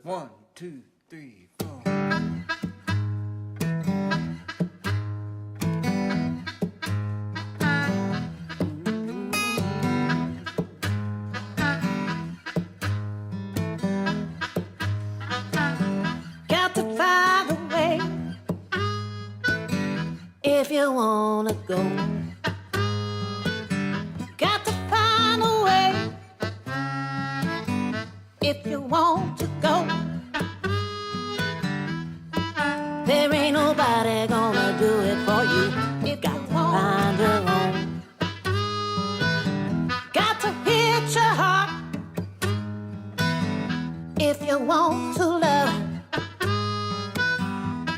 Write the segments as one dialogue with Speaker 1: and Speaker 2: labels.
Speaker 1: 1, 2, 3, 4.
Speaker 2: Got to find a way if you wanna go. Got to find a way if you want to go. There ain't nobody gonna do it for you. You got to find your own. Got to hit your heart if you want to love.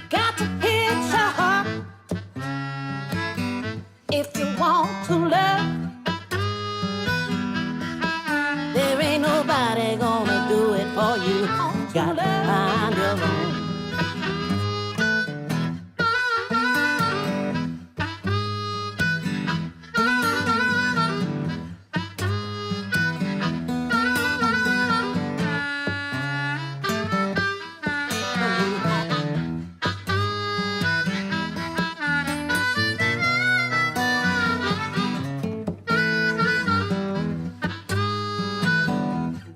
Speaker 2: Got to hit your heart if you want to love. There ain't nobody gonna do it for you. Got to find your own.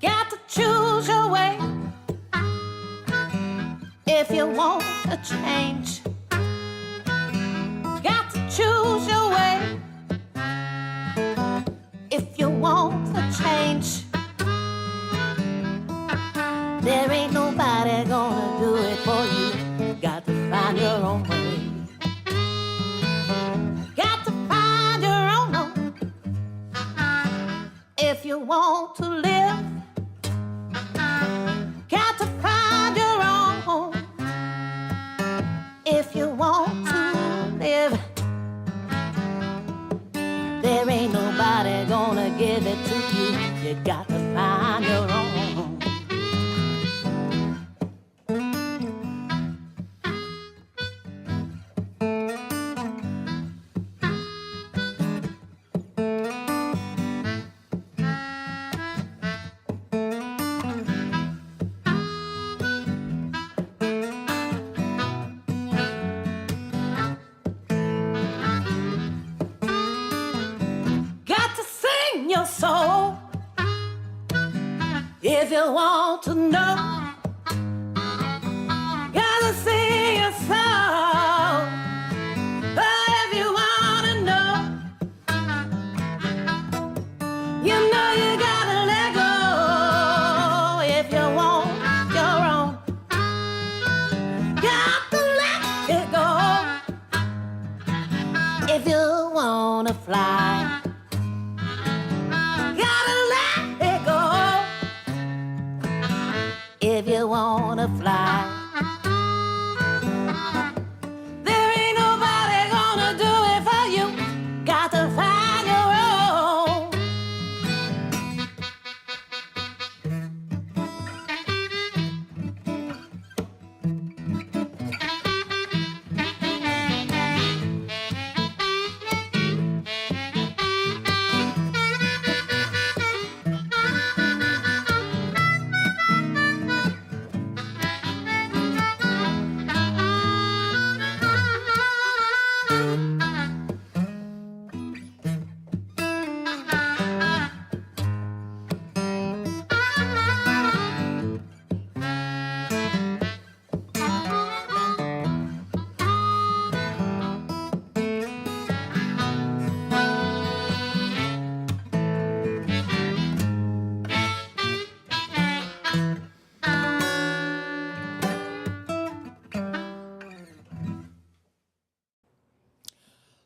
Speaker 2: Got to choose your way if you want a change. Got to choose your way if you want a change. There ain't nobody gonna do it for you. Got to find your own way. Got to find your own way if you want to live. Got to find your own home if you want to live. There ain't nobody gonna give it to you. You got to find your own home. Got to sing your soul if you want to know. Got to sing your soul if you want to know. You know you gotta let go if you want your own. Got to let it go if you wanna fly. Gotta let it go if you wanna fly. There ain't nobody gonna do it for you. Got to find your own.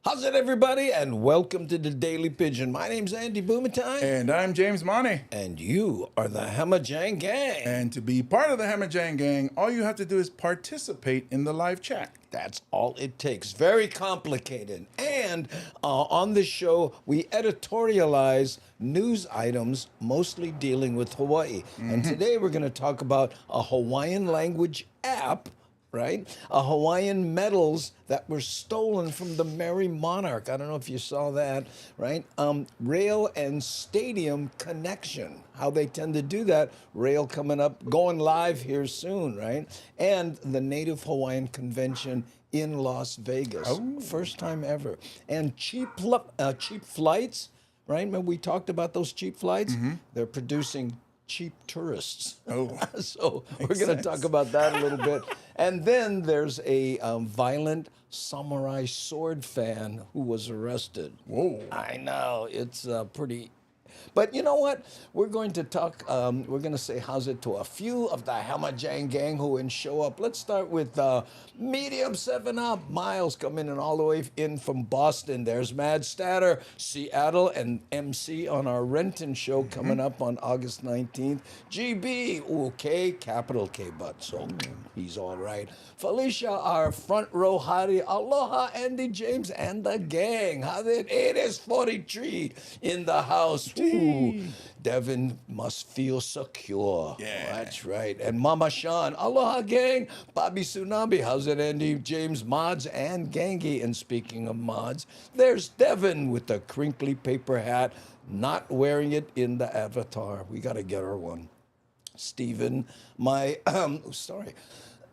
Speaker 3: How's it, everybody? And welcome to the Daily Pidgin. My name's Andy Boomentime.
Speaker 1: And I'm James Money.
Speaker 3: And you are the Hamajang Gang.
Speaker 1: And to be part of the Hamajang Gang, all you have to do is participate in the live chat.
Speaker 3: That's all it takes. Very complicated. And on this show, we editorialize news items mostly dealing with Hawaii. And today we're going to talk about a Hawaiian language app right? Hawaiian medals that were stolen from the Merry Monarch. I don't know if you saw that, right? Rail and stadium connection, how they tend to do that. Rail coming up, going live here soon, right? And the Native Hawaiian Convention in Las Vegas.
Speaker 1: Oh.
Speaker 3: First time ever. And cheap flights, right? Remember we talked about those cheap flights? They're producing cheap tourists.
Speaker 1: Oh.
Speaker 3: So we're going to talk about that a little bit. And then there's a violent samurai sword fan who was arrested.
Speaker 1: Whoa.
Speaker 3: I know, it's pretty... But you know what? We're going to talk, we're going to say how's it to a few of the Hamajang gang who will show up. Let's start with medium 7-up. Miles coming in all the way in from Boston. There's Mad Statter, Seattle, and MC on our Renton show coming up on August 19th. GB, okay, capital K, but so he's all right. Felicia, our front row hottie. Aloha, Andy James and the gang. How's it? It is 43 in the house. Ooh, Devin must feel secure.
Speaker 1: Yeah.
Speaker 3: That's right. And Mama Sean, aloha gang. Bobby Tsunami, how's it, Andy? James, Mods, and Gangi. And speaking of mods, there's Devin with the crinkly paper hat, not wearing it in the avatar. We got to get her one. Stephen, my, sorry.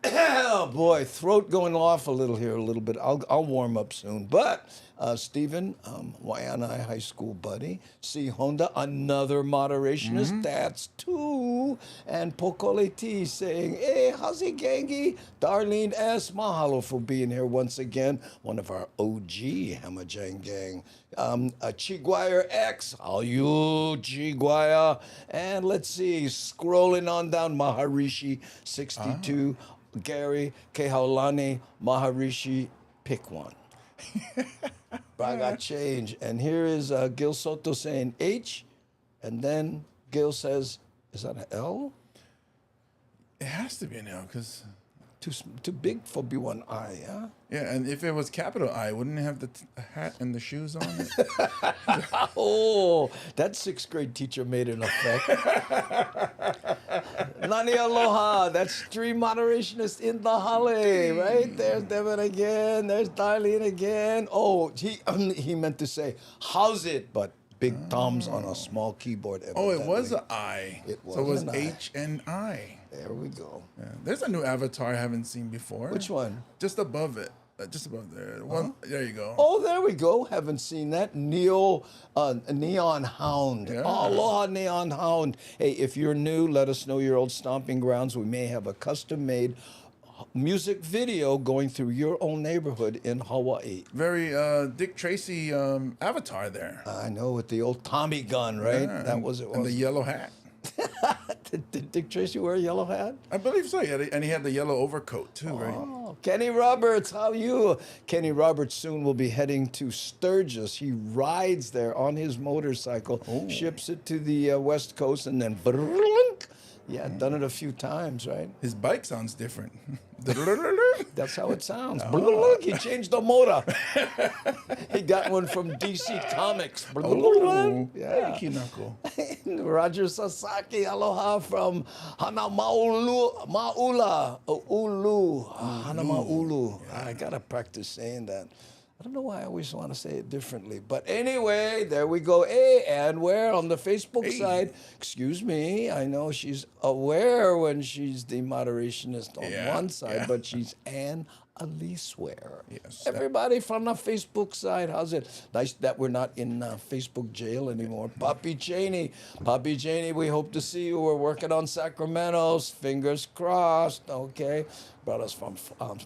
Speaker 3: Oh boy, throat going off a little here, a little bit. I'll warm up soon. But Stephen, Waianae High School buddy. C. Honda, another moderationist. That's two. And Pokole T saying, hey, how's it, Gangi? Darlene S. Mahalo for being here once again. One of our OG Hamajang gang. Chiguire X, how you, Chiguire? And let's see, scrolling on down, Maharishi 62. Gary, Kehaulani, Maharishi, pick one. But I got change. And here is Gil Soto saying H, and then Gil says, is that an L?
Speaker 1: It has to be an L because...
Speaker 3: Too big for B1I, yeah?
Speaker 1: Yeah, and if it was capital I, wouldn't it have the hat and the shoes on it?
Speaker 3: Oh, that sixth grade teacher made an effect. Nani aloha. That's three moderationists in the holly. Right? There's Devin again. There's Darlene again. Oh, he meant to say, how's it? But big thumbs on a small keyboard.
Speaker 1: Oh, it was an I.
Speaker 3: It was
Speaker 1: so it was
Speaker 3: an I.
Speaker 1: H and I.
Speaker 3: There we go.
Speaker 1: Yeah. There's a new avatar I haven't seen before.
Speaker 3: Which one?
Speaker 1: Just above it. Just above there. One. There you go.
Speaker 3: Oh, there we go. Haven't seen that. Neon Hound.
Speaker 1: Yeah.
Speaker 3: Oh, aloha, Neon Hound. Hey, if you're new, let us know your old stomping grounds. We may have a custom-made music video going through your own neighborhood in Hawaii.
Speaker 1: Very Dick Tracy avatar there.
Speaker 3: I know, with the old Tommy gun, right?
Speaker 1: Yeah,
Speaker 3: That was it.
Speaker 1: And the yellow hat.
Speaker 3: Did Dick Tracy wear a yellow hat?
Speaker 1: I believe so. Yeah, and he had the yellow overcoat too, right?
Speaker 3: Oh, Kenny Roberts, how you? Kenny Roberts soon will be heading to Sturgis. He rides there on his motorcycle, ships it to the West Coast, and then yeah, done it a few times, right?
Speaker 1: His bike sounds different.
Speaker 3: That's how it sounds.
Speaker 1: Oh.
Speaker 3: He changed the motor. He got one from DC Comics.
Speaker 1: Oh,
Speaker 3: Yeah.
Speaker 1: hey, Kinako.
Speaker 3: Roger Sasaki, aloha from Hanamaulu, Hanamaulu. I gotta practice saying that. I don't know why I always want to say it differently. But anyway, there we go. Hey, and where on the Facebook side, excuse me, I know she's aware when she's the moderationist on one side, but she's Ann Aliceware.
Speaker 1: Yes.
Speaker 3: Everybody from the Facebook side, how's it? Nice that we're not in Facebook jail anymore. Poppy Cheney, we hope to see you. We're working on Sacramento's. Fingers crossed, okay? Brought us from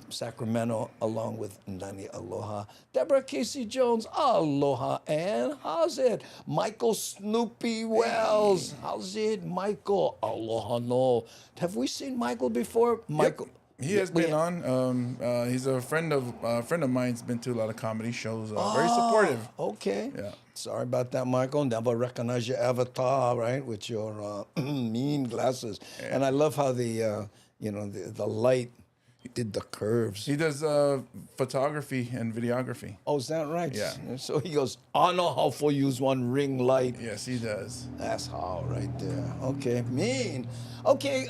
Speaker 3: Sacramento along with Nani Aloha. Deborah Casey Jones, aloha. And how's it? Michael Snoopy Wells, how's it? Michael, aloha no. Have we seen Michael before? Michael.
Speaker 1: He has been on. He's a friend of mine's been to a lot of comedy shows. Very supportive.
Speaker 3: Okay.
Speaker 1: Yeah.
Speaker 3: Sorry about that, Michael. Never recognize your avatar, right, with your mean glasses. And I love how the the light did the curves.
Speaker 1: He does photography and videography.
Speaker 3: Oh, is that right?
Speaker 1: Yeah.
Speaker 3: So he goes, I know how to use one ring light.
Speaker 1: Yes, he does.
Speaker 3: That's how right there. Okay, mean. Okay,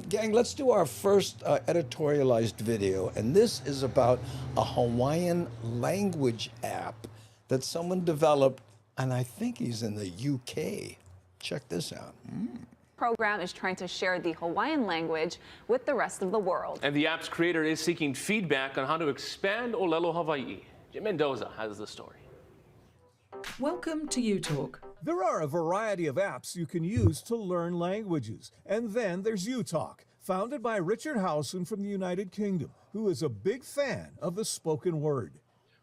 Speaker 3: gang, let's do our first editorialized video. And this is about a Hawaiian language app that someone developed, and I think he's in the UK. Check this out.
Speaker 4: Program is trying to share the Hawaiian language with the rest of the world.
Speaker 5: And the app's creator is seeking feedback on how to expand Olelo Hawaii. Jim Mendoza has the story.
Speaker 6: Welcome to UTalk.
Speaker 7: There are a variety of apps you can use to learn languages. And then there's UTalk, founded by Richard Howson from the United Kingdom, who is a big fan of the spoken word.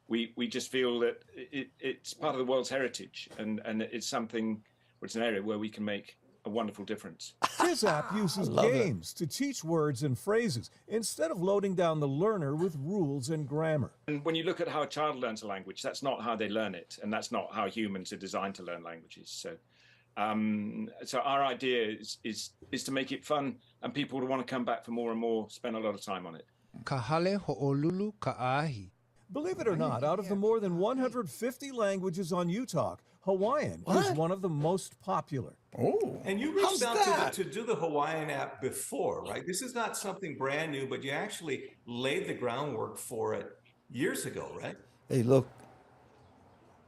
Speaker 8: We just feel that it's part of the world's heritage, and it's something, it's an area where we can make a wonderful difference.
Speaker 7: His app uses games to teach words and phrases instead of loading down the learner with rules and grammar.
Speaker 8: And when you look at how a child learns a language, that's not how they learn it, and that's not how humans are designed to learn languages. So our idea is to make it fun and people to want to come back for more and more, spend a lot of time on it.
Speaker 9: Kahale ho'olulu ka'ahi.
Speaker 7: Believe it or not, out of the more than 150 languages on UTalk, Hawaiian is one of the most popular.
Speaker 1: Oh.
Speaker 10: And you reached out to do the Hawaiian app before, right? This is not something brand new, but you actually laid the groundwork for it years ago, right?
Speaker 3: Hey, look,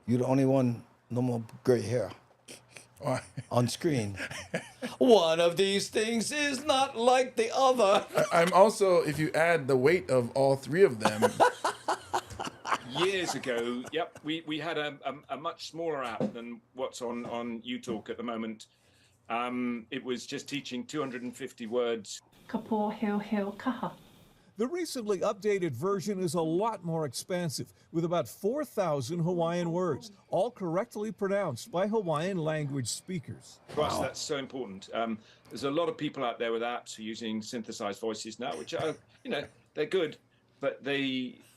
Speaker 3: you're the only one, no more gray hair on screen. One of these things is not like the other.
Speaker 1: I'm also, if you add the weight of all three of them.
Speaker 8: Years ago, yep, we had a much smaller app than what's on UTalk at the moment. It was just teaching 250 words.
Speaker 6: Kapo heo heo kaha.
Speaker 7: The recently updated version is a lot more expansive, with about 4,000 Hawaiian words, all correctly pronounced by Hawaiian language speakers.
Speaker 8: For us, that's so important. There's a lot of people out there with apps who are using synthesized voices now, which are, they're good, but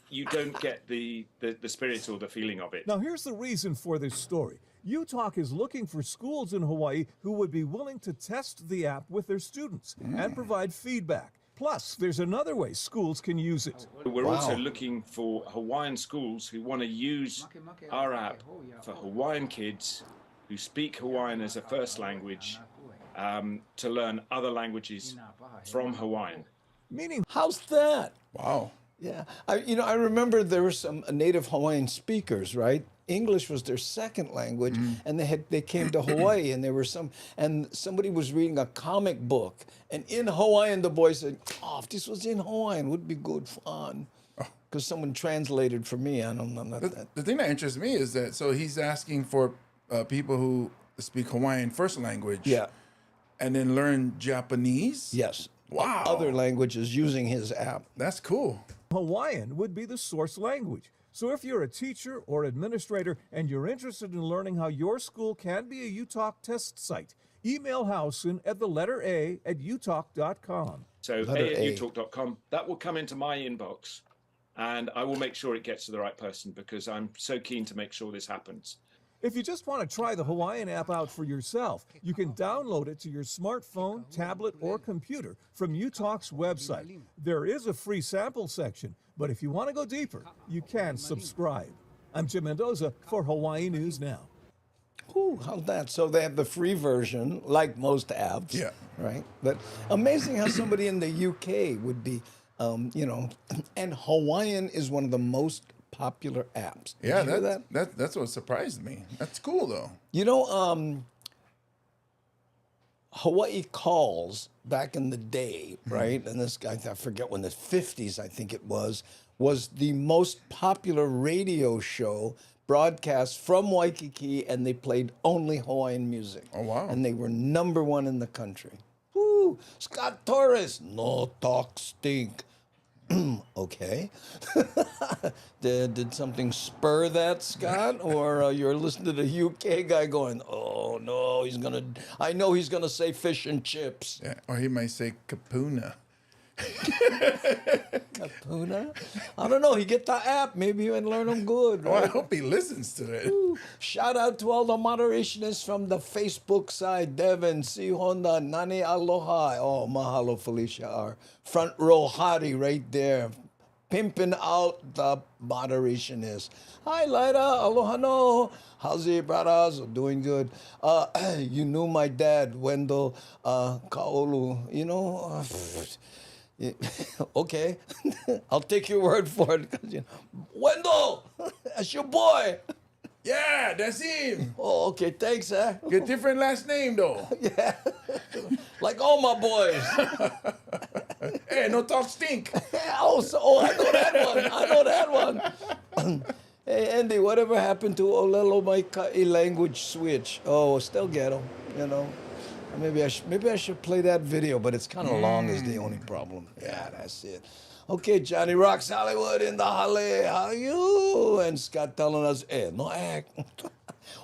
Speaker 8: you don't get the spirit or the feeling of it.
Speaker 7: Now, here's the reason for this story. UTalk is looking for schools in Hawaii who would be willing to test the app with their students and provide feedback. Plus, there's another way schools can use it.
Speaker 8: We're also looking for Hawaiian schools who want to use our app for Hawaiian kids who speak Hawaiian as a first language to learn other languages from Hawaiian.
Speaker 7: Meaning,
Speaker 3: how's that?
Speaker 1: Wow.
Speaker 3: Yeah, I remember there were some native Hawaiian speakers, right? English was their second language, and they came to Hawaii, and somebody was reading a comic book, and in Hawaiian the boy said, "Oh, if this was in Hawaiian, would be good fun," because someone translated for me. I'm not that.
Speaker 1: The thing that interests me is that he's asking for people who speak Hawaiian first language, and then learn Japanese.
Speaker 3: Yes.
Speaker 1: Wow.
Speaker 3: Other languages using his app.
Speaker 1: That's cool.
Speaker 7: Hawaiian would be the source language. So if you're a teacher or administrator and you're interested in learning how your school can be a UTalk test site, email Howson at the letter A at utalk.com.
Speaker 8: So a@utalk.com. That will come into my inbox, and I will make sure it gets to the right person because I'm so keen to make sure this happens.
Speaker 7: If you just want to try the Hawaiian app out for yourself, you can download it to your smartphone, tablet, or computer from UTalk's website. There is a free sample section, but if you want to go deeper, you can subscribe. I'm Jim Mendoza for Hawaii News Now.
Speaker 3: Ooh, how's that? So they have the free version, like most apps.
Speaker 1: Yeah.
Speaker 3: Right? But amazing how somebody in the UK would be, and Hawaiian is one of the most popular apps. Did
Speaker 1: Yeah,
Speaker 3: you hear that?
Speaker 1: that's what surprised me. That's cool, though.
Speaker 3: Hawaii Calls back in the day, right? And this guy, I forget when, the 50s, I think it was the most popular radio show broadcast from Waikiki, and they played only Hawaiian music.
Speaker 1: Oh, wow.
Speaker 3: And they were #1 in the country. Woo! Scott Torres, no talk stink. Okay. Did something spur that, Scott? Or you're listening to the UK guy going, oh no, I know he's gonna say fish and chips.
Speaker 1: Yeah, or he might say kapuna.
Speaker 3: Kapuna? I don't know. He get the app. Maybe you can learn them good.
Speaker 1: Well, I
Speaker 3: Right?
Speaker 1: hope he listens to it.
Speaker 3: Ooh. Shout out to all the moderationists from the Facebook side. Devin, Si Honda, Nani Aloha. Oh, mahalo, Felicia. Our front row hottie right there. Pimping out the moderationists. Hi, Lida. Aloha no. How's it, brothers? Doing good. You knew my dad, Wendell Kaolu. You know, okay. I'll take your word for it. 'Cause, you know, Wendell, that's your boy.
Speaker 1: Yeah, that's him.
Speaker 3: Oh, okay. Thanks, eh?
Speaker 1: Get different last name though.
Speaker 3: Yeah. Like all my boys.
Speaker 1: Hey, no talk stink.
Speaker 3: Oh, I know that one. I know that one. Hey, Andy, whatever happened to Olelo Maikai language switch? Oh, still get them, you know. Maybe I should play that video, but it's kind of long is the only problem. Yeah, that's it. Okay, Johnny Rocks Hollywood in the Halle. How are you? And Scott telling us, hey, no act.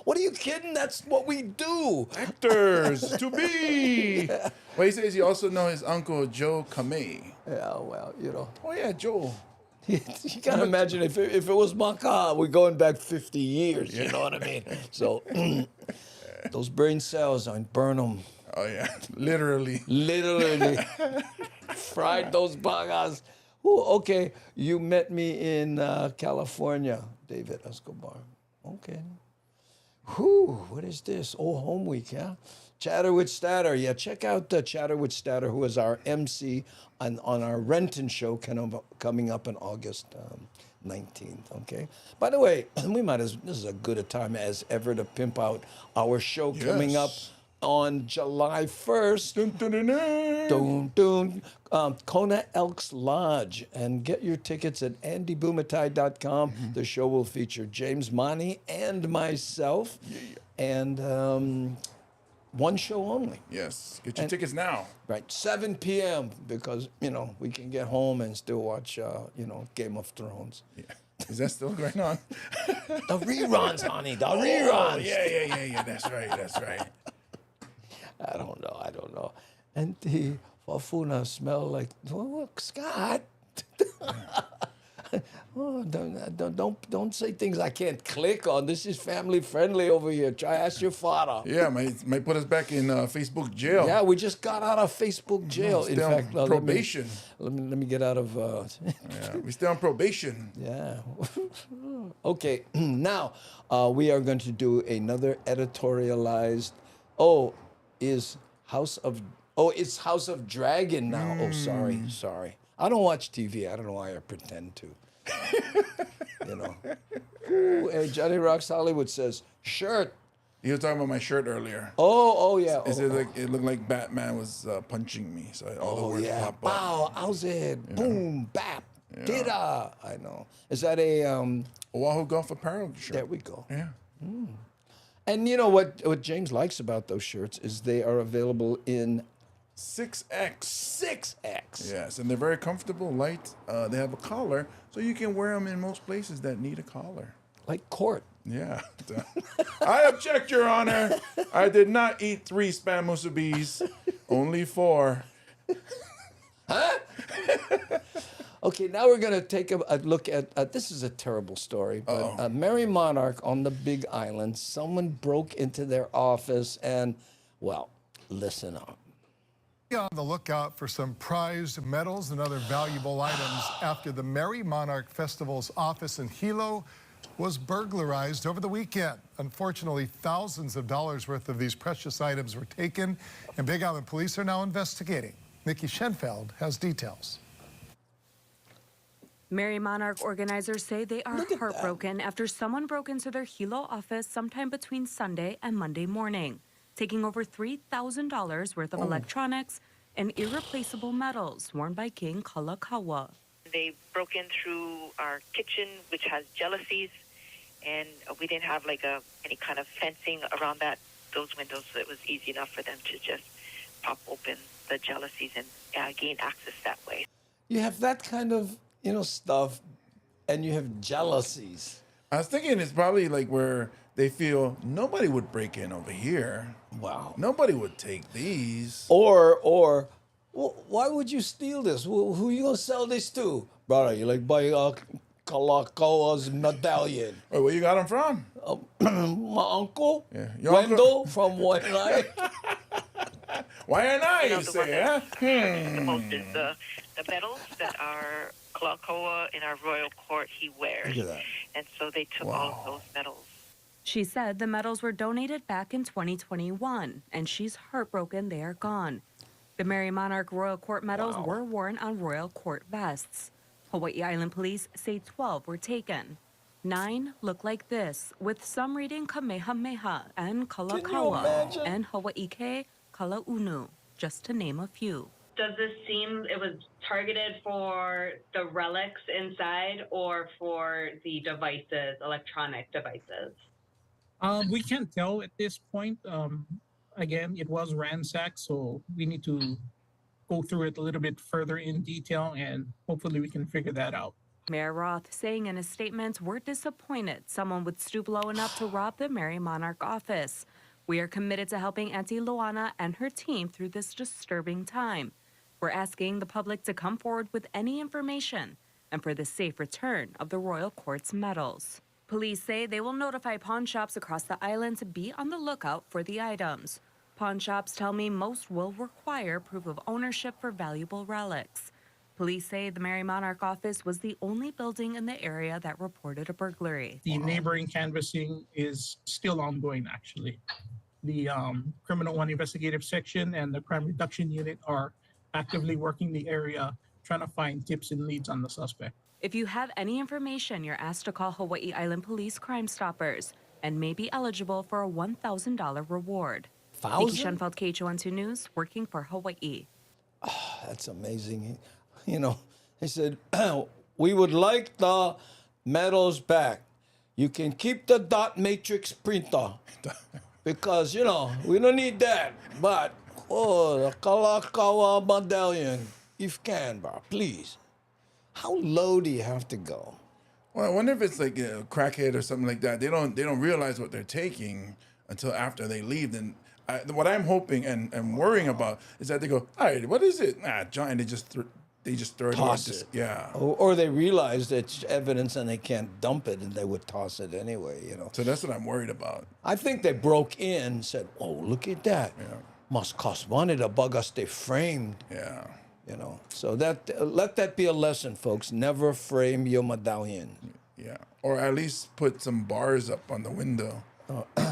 Speaker 3: What are you kidding? That's what we do.
Speaker 1: Actors to be. Well, he says he also know his uncle Joe Kamei.
Speaker 3: Yeah, well, you know.
Speaker 1: Oh yeah, Joe.
Speaker 3: You can imagine if it was Maka, we're going back 50 years, you know what I mean? So those brain cells, I burn them.
Speaker 1: Oh yeah, literally.
Speaker 3: Literally. Fried those bagas. Ooh, okay, you met me in California, David Escobar. Okay. Whew, what is this? Oh, home week, yeah? Chatter with Statter. Yeah, check out Chatter with Statter, who is our MC on our Renton show coming up on August 19th, okay? By the way, this is as good a time as ever to pimp out our show coming up on July 1st. Dun, dun, dun. Kona Elks Lodge. And get your tickets at andybumatai.com. The show will feature James Money and myself. And one show only.
Speaker 1: Yes. Get your tickets now.
Speaker 3: Right. 7 p.m. because, you know, we can get home and still watch, Game of Thrones.
Speaker 1: Yeah. Is that still going on?
Speaker 3: The reruns, honey. The reruns.
Speaker 1: Yeah. That's right.
Speaker 3: I don't know. And the wafuna smell like, oh, Scott. Oh, don't say things I can't click on. This is family friendly over here. Try ask your father.
Speaker 1: Yeah, might put us back in Facebook jail.
Speaker 3: Yeah, we just got out of Facebook jail.
Speaker 1: In fact, probation.
Speaker 3: Let me get out of.
Speaker 1: Yeah, we're still on probation.
Speaker 3: Yeah. Okay. Now we are going to do another editorialized. It's House of Dragon now. Oh, sorry. I don't watch TV. I don't know why I pretend to. You know. Ooh, hey, Johnny Rocks Hollywood says, shirt.
Speaker 1: You were talking about my shirt earlier.
Speaker 3: Oh yeah.
Speaker 1: It looked like Batman was punching me. So all the words pop up.
Speaker 3: Wow, how's it? Boom, bap, dida. I know. Is that a
Speaker 1: Oahu Golf Apparel shirt?
Speaker 3: There we go.
Speaker 1: Yeah.
Speaker 3: And you know what James likes about those shirts is they are available in
Speaker 1: 6X.
Speaker 3: 6X.
Speaker 1: Yes, and they're very comfortable, light. They have a collar, so you can wear them in most places that need a collar.
Speaker 3: Like court.
Speaker 1: Yeah. I object, Your Honor. I did not eat 3 spam musubis, only 4.
Speaker 3: Huh? Okay, now we're going to take a look at this is a terrible story, but a Merry Monarch on the Big Island, someone broke into their office and, well, listen up.
Speaker 11: Be on the lookout for some prized medals and other valuable items after the Merry Monarch Festival's office in Hilo was burglarized over the weekend. Unfortunately, thousands of dollars worth of these precious items were taken, and Big Island police are now investigating. Nikki Schenfeld has details.
Speaker 12: Merry Monarch organizers say they are heartbroken after someone broke into their Hilo office sometime between Sunday and Monday morning, taking over $3,000 worth of electronics and irreplaceable medals worn by King Kalakaua.
Speaker 13: They broke in through our kitchen, which has jalousies, and we didn't have any kind of fencing around those windows, so it was easy enough for them to just pop open the jalousies and gain access that way.
Speaker 3: You have that kind of, stuff, and you have jealousies.
Speaker 1: I was thinking it's probably like where they feel nobody would break in over here.
Speaker 3: Wow.
Speaker 1: Nobody would take these.
Speaker 3: Or Why would you steal this? Who you gonna sell this to? Brother, you like buy Kalakawa's medallion.
Speaker 1: Wait, where you got them from?
Speaker 3: My uncle,
Speaker 1: Your
Speaker 3: Wendell from Waianae.
Speaker 1: Waianae, you say, huh?
Speaker 13: The most is the medals that our Kalakaua in our royal court he wears.
Speaker 3: Look at that.
Speaker 13: And so they took all of those medals.
Speaker 12: She said the medals were donated back in 2021, and she's heartbroken they are gone. The Mary Monarch Royal Court medals were worn on royal court vests. Hawaii Island police say 12 were taken. 9 look like this, with some reading Kamehameha and Kalakaua and Hawaii Ke Kalaunu, just to name a few.
Speaker 14: Does this seem it was targeted for the relics inside or for the devices, electronic devices?
Speaker 15: We can't tell at this point. Again, it was ransacked, so we need to go through it a little bit further in detail, and hopefully we can figure that out.
Speaker 12: Mayor Roth saying in a statement, we're disappointed someone would stoop low enough to rob the Mary Monarch office. We are committed to helping Auntie Luana and her team through this disturbing time. We're asking the public to come forward with any information and for the safe return of the Royal Court's medals. Police say they will notify pawn shops across the island to be on the lookout for the items. Pawn shops tell me most will require proof of ownership for valuable relics. Police say the Mary Monarch office was the only building in the area that reported a burglary.
Speaker 15: The neighboring canvassing is still ongoing, actually. The Criminal One Investigative Section and the Crime Reduction Unit are actively working the area, trying to find tips and leads on the suspect.
Speaker 12: If you have any information, you're asked to call Hawaii Island Police Crime Stoppers and may be eligible for a $1,000 reward. Nikki Schoenfeld, KHON2 News, working for Hawaii.
Speaker 3: Oh, that's amazing. You know, he said, we would like the medals back. You can keep the dot matrix printer because, you know, we don't need that. But, the Kalakaua medallion, if you can, bro, please. How low do you have to go?
Speaker 1: Well, I wonder if it's like a crackhead or something like that. They don't realize what they're taking until after they leave. Then what I'm hoping and worrying about is that they go, all right, what is it? John, and they just throw it.
Speaker 3: Toss it.
Speaker 1: Yeah.
Speaker 3: Or they realize it's evidence and they can't dump it, and they would toss it anyway. You know.
Speaker 1: So that's what I'm worried about.
Speaker 3: I think they broke in, said, "Oh, look at that!
Speaker 1: Yeah.
Speaker 3: Must cost money to bug us. They framed."
Speaker 1: Yeah.
Speaker 3: You know, so that let that be a lesson, folks. Never frame your medallion.
Speaker 1: Yeah, or at least put some bars up on the window.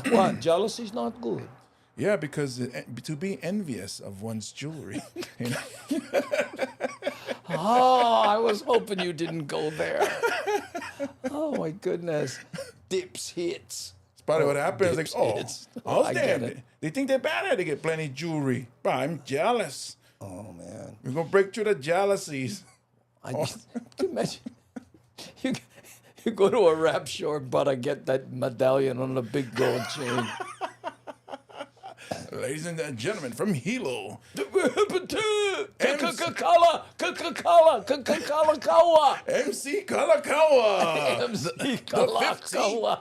Speaker 3: What? Jealousy's not good.
Speaker 1: Yeah, because to be envious of one's jewelry. You know?
Speaker 3: Oh, I was hoping you didn't go there. Oh my goodness, dips hits.
Speaker 1: It's probably what happens. Like,
Speaker 3: I get it.
Speaker 1: They think they're bad at it. They get plenty of jewelry, but I'm jealous.
Speaker 3: Oh man,
Speaker 1: we're gonna break through the jealousies.
Speaker 3: Can you imagine? You go to a rap store, but I get that medallion on a big gold chain.
Speaker 1: Ladies and gentlemen, from Hilo. MC Kalakaua.
Speaker 3: MC Kalakaua.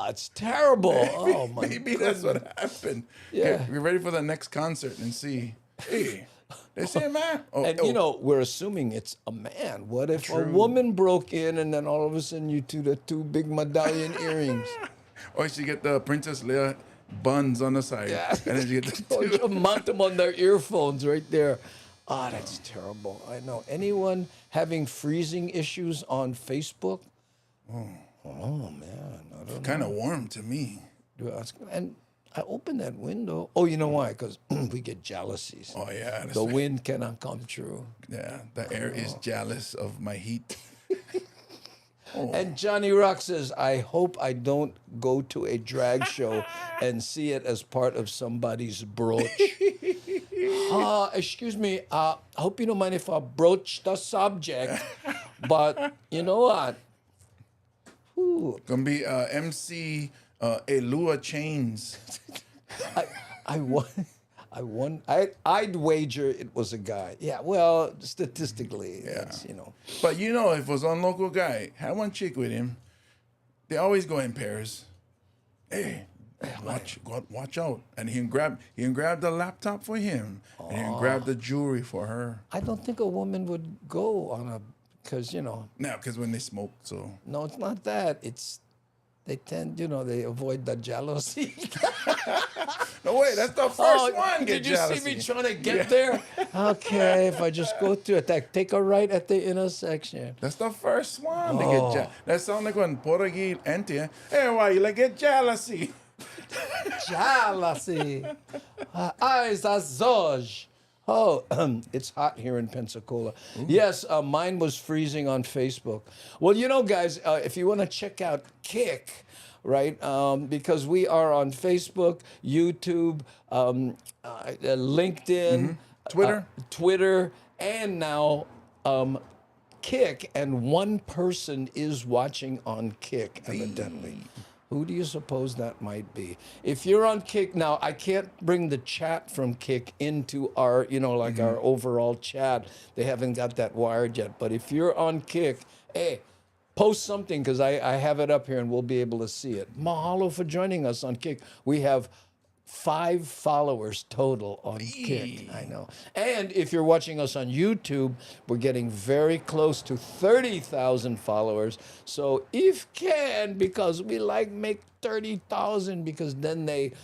Speaker 3: It's terrible. Oh my
Speaker 1: Maybe that's what happened.
Speaker 3: Yeah.
Speaker 1: We're ready for the next concert and see. Hey, they say a man.
Speaker 3: You know, we're assuming it's a man. What if a woman broke in and then all of a sudden you do the 2 big medallion earrings?
Speaker 1: Or she get the Princess Leia buns on the side.
Speaker 3: Yeah.
Speaker 1: And then you get the
Speaker 3: Or mount them on their earphones right there. Ah, that's terrible. I know. Anyone having freezing issues on Facebook? Oh man. I don't know.
Speaker 1: Kind of warm to me.
Speaker 3: And I opened that window. Oh, you know why? Because we get jealousies.
Speaker 1: Oh, yeah.
Speaker 3: The wind cannot come true.
Speaker 1: Yeah, the air is jealous of my heat.
Speaker 3: And Johnny Rock says, I hope I don't go to a drag show and see it as part of somebody's brooch. Excuse me, I hope you don't mind if I broach the subject, but you know what?
Speaker 1: Gonna be MC Elua Chains.
Speaker 3: I'd wager it was a guy. Yeah, well, statistically, it's, you know.
Speaker 1: But you know, if it was on local guy, had one chick with him, they always go in pairs. Hey, watch out. And he can grab the laptop for him, and he can grab the jewelry for her.
Speaker 3: I don't think a woman would go on a, because, you know.
Speaker 1: No, because when they smoke, so.
Speaker 3: No, it's not that. It's, they tend, you know, they avoid the jealousy.
Speaker 1: No, wait, that's the first one.
Speaker 3: Did you see me trying to get there? Okay, if I just go through it, take a right at the intersection.
Speaker 1: That's the first one to get jealous. That sounds like when Portuguese enter. Hey, why you like get jealousy?
Speaker 3: Jealousy. Eyes azules. Oh, it's hot here in Pensacola. Ooh. Yes, mine was freezing on Facebook. Well, you know, guys, if you want to check out Kick, right, because we are on Facebook, YouTube, LinkedIn, Twitter, and now Kick, and one person is watching on Kick, evidently. Who do you suppose that might be? If you're on Kick, now I can't bring the chat from Kick into our, you know, like our overall chat. They haven't got that wired yet. But if you're on Kick, hey, post something, because I have it up here and we'll be able to see it. Mahalo for joining us on Kick. We have 5 followers total on Kick. I know. And if you're watching us on YouTube, we're getting very close to 30,000 followers. So if can, because we like make 30,000, because then they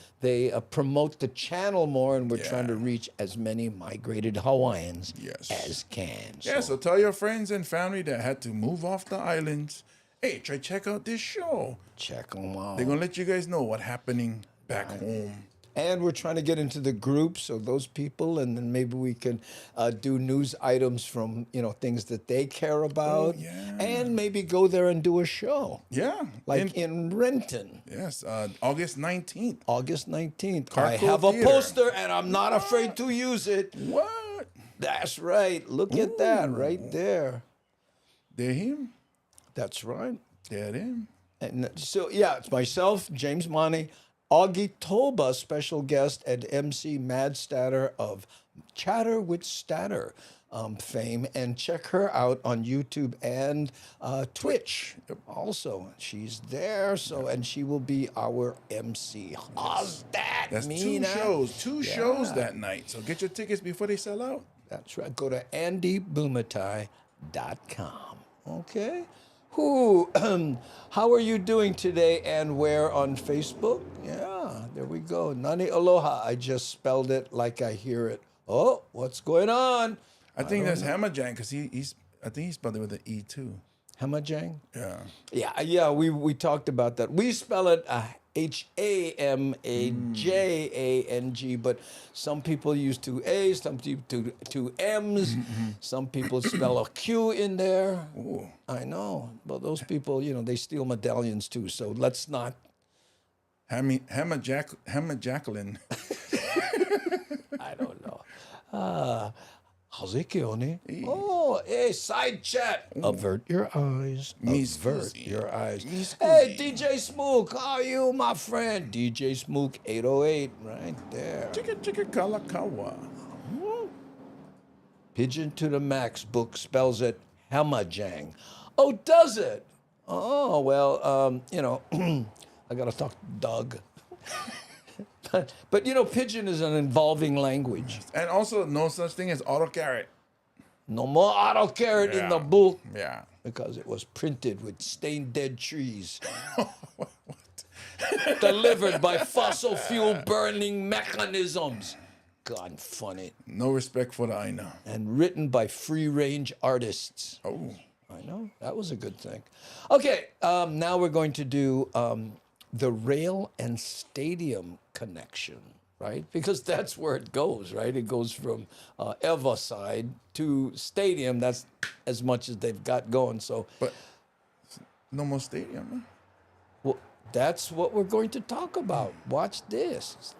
Speaker 3: promote the channel more, and we're trying to reach as many migrated Hawaiians as can.
Speaker 1: Yeah, so tell your friends and family that had to move off the islands, hey, try check out this show.
Speaker 3: Check them out.
Speaker 1: They're going to let you guys know what's happening back home.
Speaker 3: And we're trying to get into the groups of those people, and then maybe we can do news items from, you know, things that they care about, and maybe go there and do a show.
Speaker 1: Yeah.
Speaker 3: Like in Renton.
Speaker 1: Yes, August 19th.
Speaker 3: August 19th.
Speaker 1: Carco
Speaker 3: I have
Speaker 1: Theater.
Speaker 3: a poster, and I'm not afraid to use it.
Speaker 1: What?
Speaker 3: That's right. Look at that right there.
Speaker 1: They're him.
Speaker 3: That's right.
Speaker 1: They're him.
Speaker 3: And so, yeah, it's myself, James Money, Augie Toba, special guest, and MC Mad Statter of Chatter with Statter fame. And check her out on YouTube and Twitch also. She's there, so, and she will be our MC. How's that,
Speaker 1: That's
Speaker 3: Mina?
Speaker 1: two shows that night. So get your tickets before they sell out.
Speaker 3: That's right. Go to andybumatai.com. Okay. How are you doing today and where on Facebook? Yeah, there we go. Nani aloha. I just spelled it like I hear it. Oh, what's going on?
Speaker 1: I think that's Hamajang, because I think he spelled it with an E too.
Speaker 3: Hamajang?
Speaker 1: Yeah.
Speaker 3: Yeah, we talked about that. We spell it Hamajang, but some people use 2 A's, some people 2 M's, some people spell a Q in there.
Speaker 1: Ooh.
Speaker 3: I know. Well, those people, you know, they steal medallions too, so let's not.
Speaker 1: Hamma Jacqueline.
Speaker 3: I don't know. How's it going? Oh, hey, side chat. Ooh. Avert your eyes. Avert your eyes. Hey, DJ Smook, how are you, my friend? DJ Smook 808, right there.
Speaker 1: Chicka kalakawa.
Speaker 3: Pidgin to the Max book spells it Hamajang. Oh, does it? Oh, well, you know, I got to talk to Doug. But, you know, Pidgin is an involving language.
Speaker 1: And also, no such thing as autocorrect.
Speaker 3: No more autocorrect in the book.
Speaker 1: Yeah.
Speaker 3: Because it was printed with stained dead trees. Delivered by fossil fuel burning mechanisms. God, funny.
Speaker 1: No respect for the Aina.
Speaker 3: And written by free range artists.
Speaker 1: Oh.
Speaker 3: I know. That was a good thing. Okay, now we're going to do the rail and stadium connection, right? Because that's where it goes, right? It goes from Eva side to stadium. That's as much as they've got going. So,
Speaker 1: but no more stadium, huh?
Speaker 3: Well, that's what we're going to talk about. Watch this.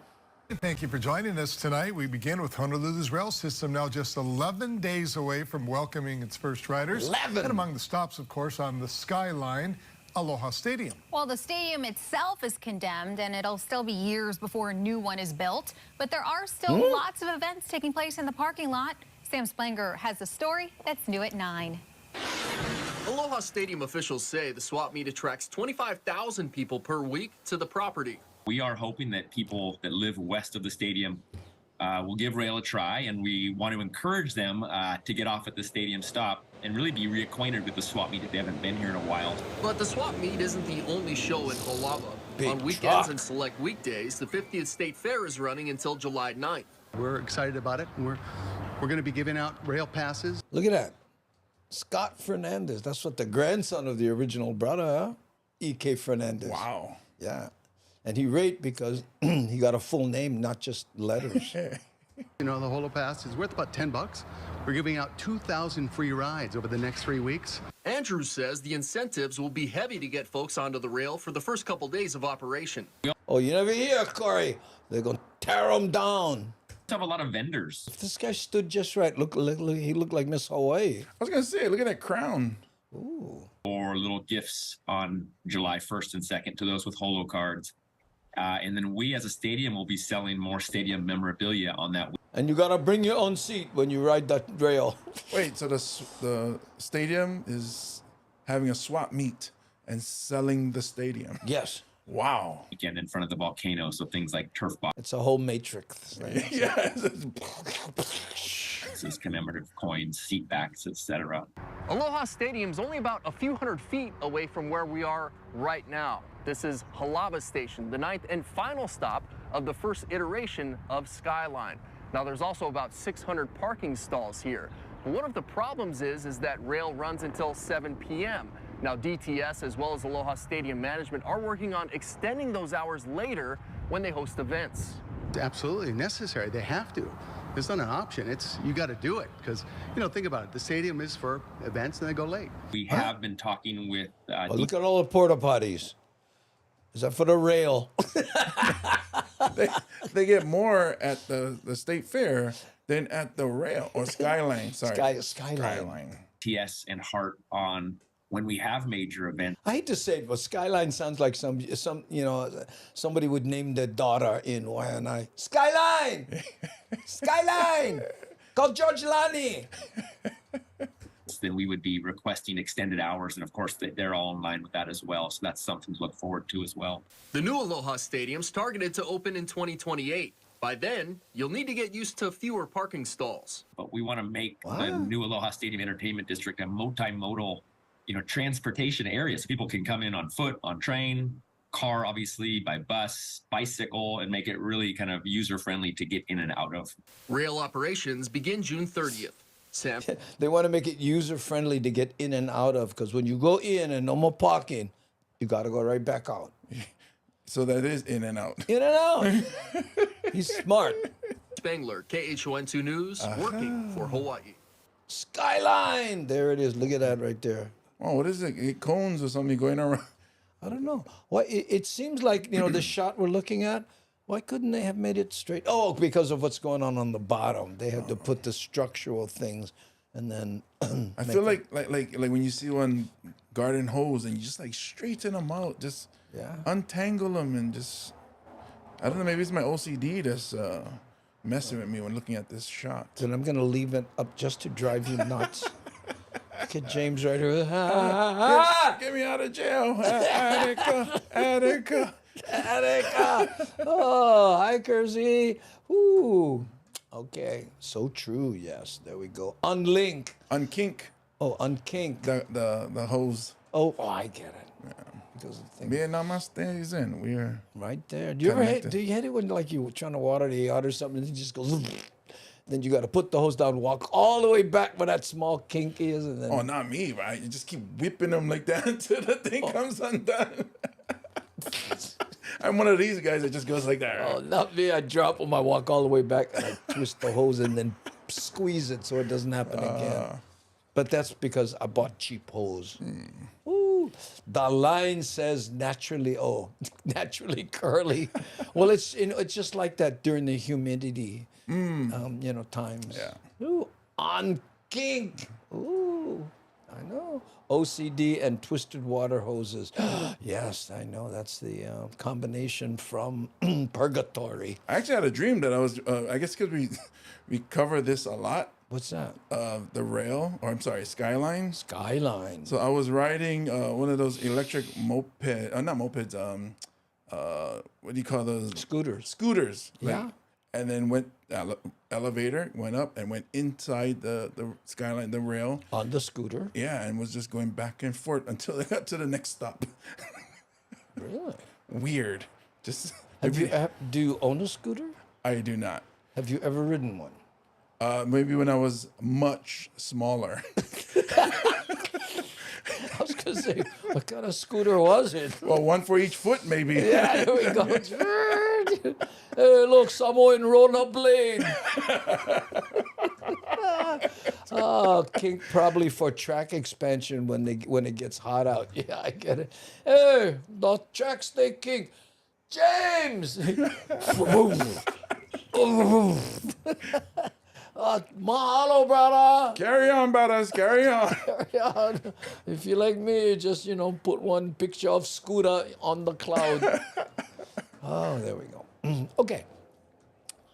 Speaker 11: Thank you for joining us tonight. We begin with Honolulu's rail system, now just 11 days away from welcoming its first riders.
Speaker 3: 11!
Speaker 11: And among the stops, of course, on the Skyline, Aloha Stadium.
Speaker 16: Well, the stadium itself is condemned, and it'll still be years before a new one is built. But there are still lots of events taking place in the parking lot. Sam Splanger has the story that's new at 9.
Speaker 17: Aloha Stadium officials say the swap meet attracts 25,000 people per week to the property. We are hoping that people that live west of the stadium will give rail a try, and we want to encourage them to get off at the stadium stop and really be reacquainted with the swap meet if they haven't been here in a while.
Speaker 18: But the swap meet isn't the only show in Holava. On weekends and select weekdays, the 50th State Fair is running until July 9th.
Speaker 19: We're excited about it, and we're going to be giving out rail passes.
Speaker 3: Look at that. Scott Fernandez. That's what the grandson of the original brother, huh? E.K. Fernandez.
Speaker 1: Wow.
Speaker 3: Yeah. And he rate because he got a full name, not just letters.
Speaker 19: You know, the Holo Pass is worth about $10. We're giving out 2,000 free rides over the next 3 weeks.
Speaker 18: Andrew says the incentives will be heavy to get folks onto the rail for the first couple days of operation.
Speaker 3: Oh, you never hear, Corey. They're going to tear them down.
Speaker 17: We have a lot of vendors.
Speaker 3: If this guy stood just right, look, he looked like Miss Hawaii.
Speaker 1: I was going to say, look at that crown.
Speaker 3: Ooh.
Speaker 17: Or little gifts on July 1st and 2nd to those with Holo cards. And then we as a stadium will be selling more stadium memorabilia on that week.
Speaker 3: And you got to bring your own seat when you ride that rail.
Speaker 1: Wait, so the stadium is having a swap meet and selling the stadium?
Speaker 3: Yes.
Speaker 1: Wow.
Speaker 17: Again, in front of the volcano, so things like turf box.
Speaker 3: It's a whole matrix.
Speaker 1: Yeah.
Speaker 17: Those commemorative coins, seat backs, etc.
Speaker 18: Aloha Stadium's only about a few hundred feet away from where we are right now. This is Halava Station, the 9th and final stop of the first iteration of Skyline. Now, there's also about 600 parking stalls here. But one of the problems is that rail runs until 7 p.m. Now, DTS as well as Aloha Stadium management are working on extending those hours later when they host events.
Speaker 19: It's absolutely necessary. They have to. It's not an option. You got to do it because, you know, think about it. The stadium is for events and they go late.
Speaker 17: We have been talking with.
Speaker 3: Look at all the porta potties. Is that for the rail?
Speaker 1: they get more at the state fair than at the rail or Skyline. Sorry,
Speaker 3: Skyline.
Speaker 17: TS and Hart on when we have major events.
Speaker 3: I hate to say it, but Skyline sounds like some somebody would name their daughter in Waianae. Skyline, Skyline, call George Lani.
Speaker 17: Then we would be requesting extended hours, and of course they're all in line with that as well. So that's something to look forward to as well.
Speaker 18: The new Aloha Stadium's targeted to open in 2028. By then, you'll need to get used to fewer parking stalls.
Speaker 17: But we want to make the new Aloha Stadium Entertainment District a multimodal, transportation area, so people can come in on foot, on train, car, obviously, by bus, bicycle, and make it really kind of user-friendly to get in and out of.
Speaker 18: Rail operations begin June 30th. Sam?
Speaker 3: They want to make it user-friendly to get in and out of, because when you go in and no more parking, you got to go right back out.
Speaker 1: So that is in and out.
Speaker 3: In and out. He's smart.
Speaker 18: Spangler, KHON2 News, working for Hawaii.
Speaker 3: Skyline! There it is. Look at that right there.
Speaker 1: Oh, what is it? Cones or something going around?
Speaker 3: I don't know. Well, it seems like, the shot we're looking at, why couldn't they have made it straight? Oh, because of what's going on the bottom. They had to put the structural things and then...
Speaker 1: I feel like when you see one garden hose and you just straighten them out, just untangle them and just... I don't know, maybe it's my OCD that's messing with me when looking at this shot.
Speaker 3: Then I'm going to leave it up just to drive you nuts. Look at James right here.
Speaker 1: Get me out of jail. Attica.
Speaker 3: Oh, hi, Kersey. Ooh. Okay. So true. Yes. There we go. Unlink.
Speaker 1: Unkink.
Speaker 3: Oh, unkink.
Speaker 1: The hose.
Speaker 3: Oh, I get it.
Speaker 1: Yeah.
Speaker 3: Because of things.
Speaker 1: Vietnam stays in. We're
Speaker 3: right there. Do you hate it when you were trying to water the yard or something and it just goes... Then you got to put the hose down, walk all the way back where that small kink is. And then...
Speaker 1: Oh, not me, right? You just keep whipping them like that until the thing comes undone. I'm one of these guys that just goes like that.
Speaker 3: Oh, not me. I drop them, I walk all the way back, and I twist the hose and then squeeze it so it doesn't happen again. But that's because I bought cheap hose. Ooh. The line says naturally curly. Well, it's just like that during the humidity. Times.
Speaker 1: Yeah.
Speaker 3: Ooh, on kink. Ooh, I know. OCD and twisted water hoses. Yes, I know. That's the combination from Purgatory.
Speaker 1: I actually had a dream that I was, I guess because we cover this a lot.
Speaker 3: What's that?
Speaker 1: The rail, or I'm sorry, Skyline.
Speaker 3: Skyline.
Speaker 1: So I was riding one of those electric not mopeds, what do you call those?
Speaker 3: Scooters.
Speaker 1: Scooters.
Speaker 3: Yeah.
Speaker 1: And then went elevator, went up and went inside the skyline, the rail.
Speaker 3: On the scooter?
Speaker 1: Yeah, and was just going back and forth until they got to the next stop.
Speaker 3: Really?
Speaker 1: Weird. Just
Speaker 3: do you own a scooter?
Speaker 1: I do not.
Speaker 3: Have you ever ridden one?
Speaker 1: Maybe when I was much smaller.
Speaker 3: I was going to say, what kind of scooter was it?
Speaker 1: Well, one for each foot, maybe.
Speaker 3: Yeah, there we go. Hey, look, someone rode a blade. Oh, kink probably for track expansion when it gets hot out. Yeah, I get it. Hey, the track stay kink. James! Mahalo, brother.
Speaker 1: Carry on, brothers. Carry on.
Speaker 3: Carry on. If you like me, just, put one picture of Scooter on the cloud. Oh, there we go. Okay.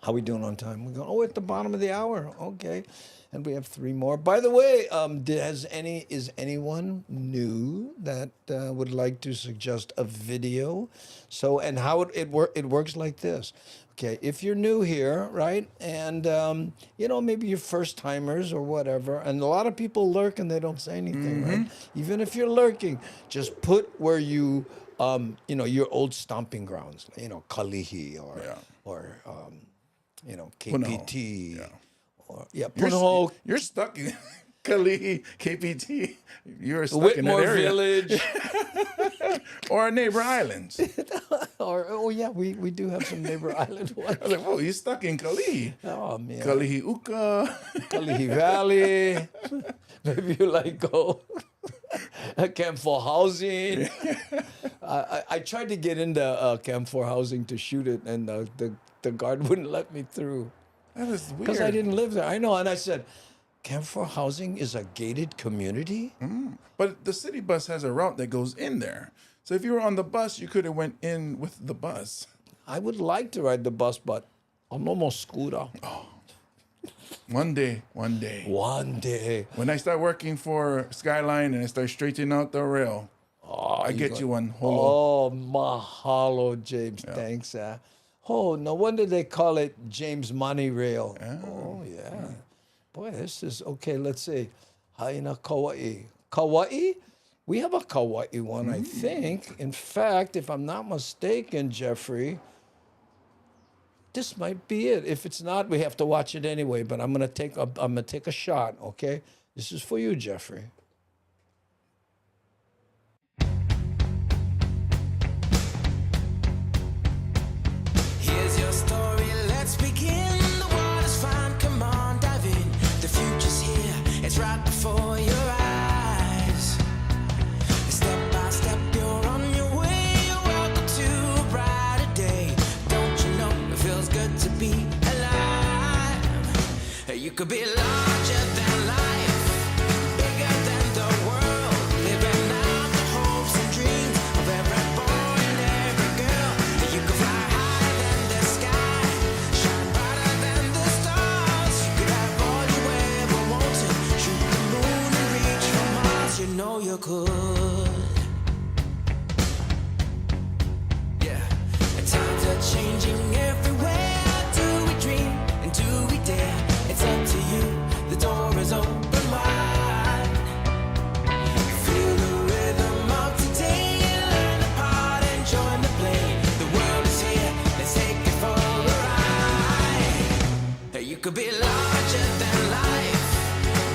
Speaker 3: How we doing on time? We're going, at the bottom of the hour. Okay. And we have 3 more. By the way, is anyone new that would like to suggest a video? So, and how it works like this. Okay, if you're new here, right, and maybe you're first timers or whatever, and a lot of people lurk and they don't say anything, right? Even if you're lurking, just put where you, your old stomping grounds, Kalihi or KPT.
Speaker 1: Punahou. You're stuck in Kalihi, KPT. You're stuck
Speaker 3: Whitmore
Speaker 1: in that area.
Speaker 3: Village.
Speaker 1: Or our neighbor islands.
Speaker 3: We do have some neighbor island ones.
Speaker 1: I was like, whoa, you're stuck in Kalihi.
Speaker 3: Oh, man.
Speaker 1: Kalihi Uka.
Speaker 3: Kalihi Valley. Maybe you go Camp 4 housing. I tried to get into Camp 4 housing to shoot it, and the guard wouldn't let me through.
Speaker 1: That is weird.
Speaker 3: Because I didn't live there. I know, and I said, Camp 4 housing is a gated community?
Speaker 1: But the city bus has a route that goes in there. So if you were on the bus, you could have went in with the bus.
Speaker 3: I would like to ride the bus, but I'm almost scooter.
Speaker 1: Oh. One day.
Speaker 3: One day.
Speaker 1: When I start working for Skyline and I start straightening out the rail, I get you one.
Speaker 3: Oh, mahalo, James. Yeah. Thanks. Oh, no wonder they call it James Money Rail. Oh, yeah. Boy, this is, okay, let's see. Haina Kauai. Kauai? We have a Kauai one, I think. In fact, if I'm not mistaken, Jeffrey, this might be it. If it's not, we have to watch it anyway, but I'm gonna take a shot, okay? This is for you, Jeffrey.
Speaker 2: Here's your story, let's begin. The water's fine, come on, dive in. The future's here, it's right before your eyes. Step by step, you're on your way. You're welcome to a brighter day. Don't you know it feels good to be alive? You could be larger than life, bigger than the world, living out the hopes and dreams of every boy and every girl. You could fly higher than the sky, shine brighter than the stars. You could have all you ever wanted, shoot the moon and reach for Mars. You know you could. Yeah, and times are changing everywhere. Do we dream and do we dare? It's up to you, the door is open wide. Feel the rhythm of today, learn the part and join the play. The world is here, let's take it for a ride. You could be larger than life,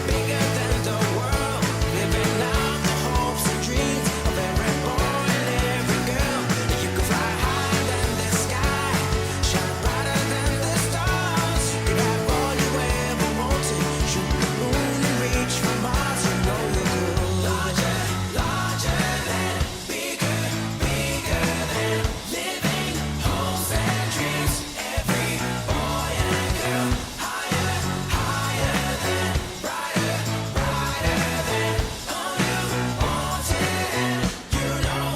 Speaker 2: bigger than the world, living out the hopes and dreams of every boy and every girl. You could fly higher than the sky, shine brighter than the stars. You could have all you ever wanted, shoot the moon and reach for Mars. You know you could. Larger, larger than, bigger, bigger than, living hopes and dreams. Every boy and girl, higher, higher than, brighter, brighter than, all you wanted. You know,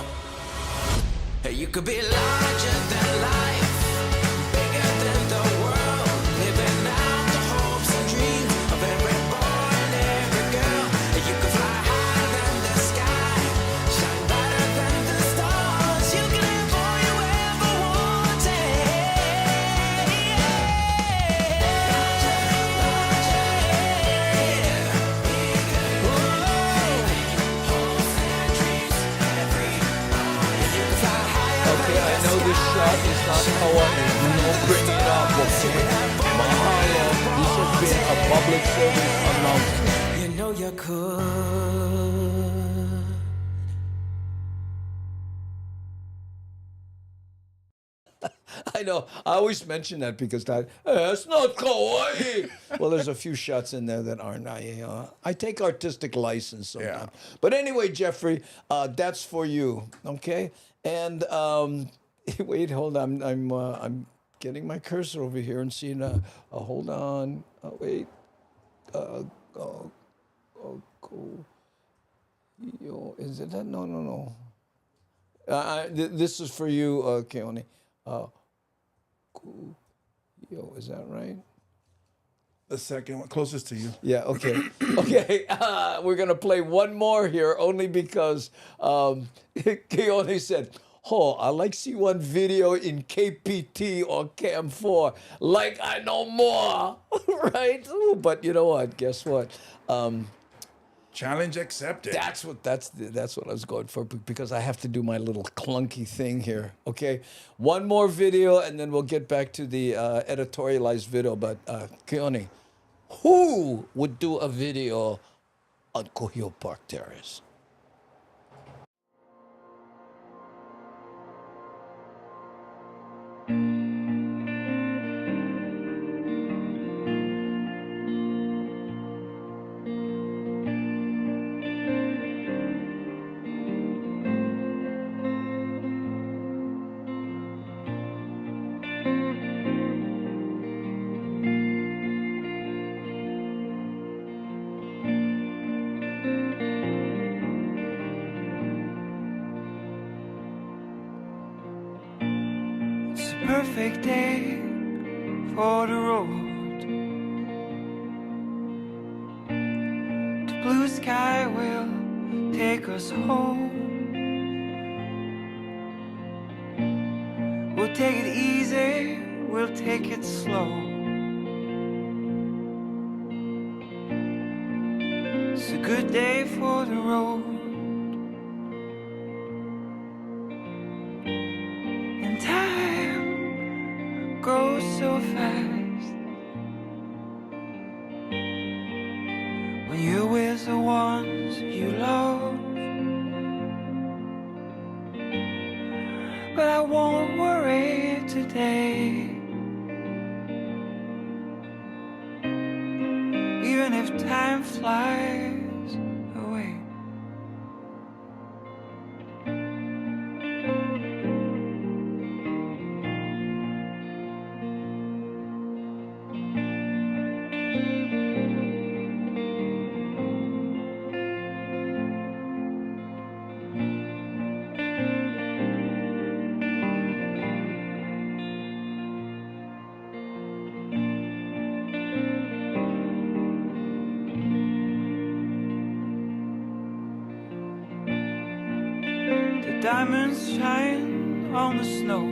Speaker 2: you could be larger than life, bigger than the world, living out the hopes and dreams of every boy and every girl. You could fly higher than the sky, shine brighter than the stars. You can have all you
Speaker 3: public service announcement.
Speaker 2: You know you could.
Speaker 3: I know. I always mention that because it's not kawaii. Well, there's a few shots in there that aren't. I take artistic license sometimes. But anyway, Jeffrey, that's for you. Okay. And wait, hold on. I'm getting my cursor over here and seeing. Hold on. Wait. Cool. Is it that? No. This is for you, Keone. Is that right?
Speaker 1: The second one, closest to you.
Speaker 3: Yeah, okay. Okay, we're going to play one more here only because Keone said, I like see one video in KPT or Cam 4, like I know more, right? Ooh, but you know what? Guess what?
Speaker 1: Challenge accepted.
Speaker 3: That's what I was going for because I have to do my little clunky thing here. Okay, one more video and then we'll get back to the editorialized video. But Keone, who would do a video on Kuhio Park Terrace?
Speaker 2: It's a perfect day for the road. The blue sky will take us home. We'll take it easy, we'll take it slow. It's a good day for the road. And time goes so fast when you're with the ones you love. But I won't worry today, even if time flies away. The diamonds shine on the snow.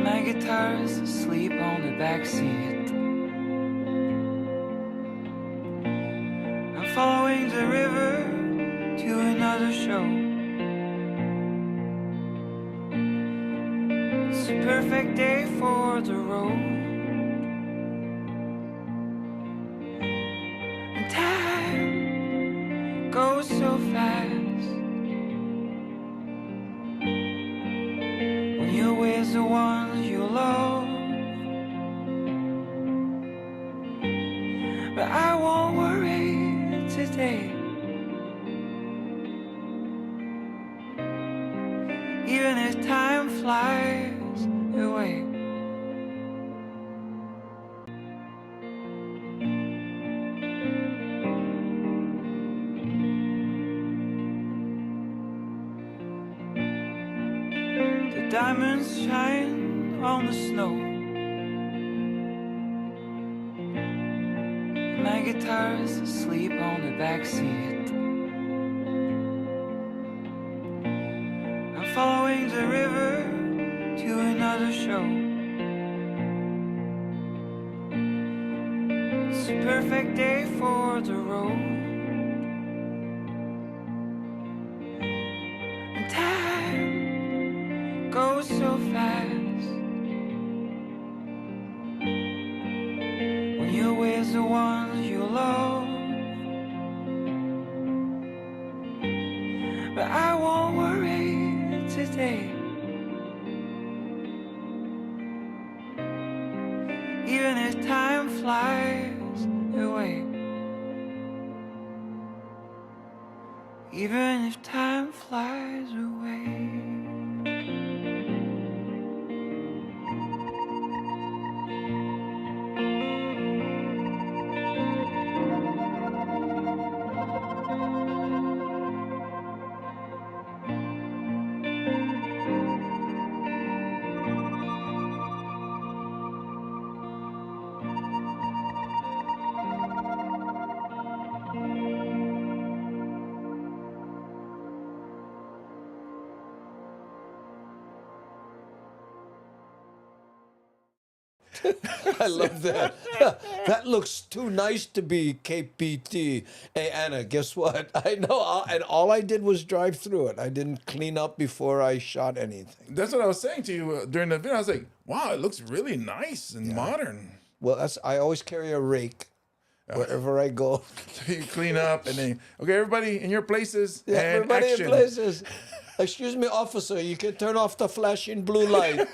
Speaker 2: My guitar's asleep on the backseat. I'm following the river to another show. It's a perfect day for the road. And time goes so fast when you're with the ones you love. But I won't worry today, even if time flies away. The diamonds shine on the snow. My guitar's asleep on the backseat. I'm following the river to another show. It's a perfect day for the road. And time goes so fast the ones you love. But I won't worry today. Even if time flies away. Even if time flies away.
Speaker 3: I love that. That looks too nice to be KPT. Hey, Anna, guess what? I know, and all I did was drive through it. I didn't clean up before I shot anything.
Speaker 1: That's what I was saying to you during the video. I was like, wow, it looks really nice and modern.
Speaker 3: Well, I always carry a rake wherever I go.
Speaker 1: So you clean up and then, okay, everybody in your places.
Speaker 3: Yeah,
Speaker 1: and
Speaker 3: everybody
Speaker 1: action.
Speaker 3: in places. Excuse me, officer, you can turn off the flashing blue light.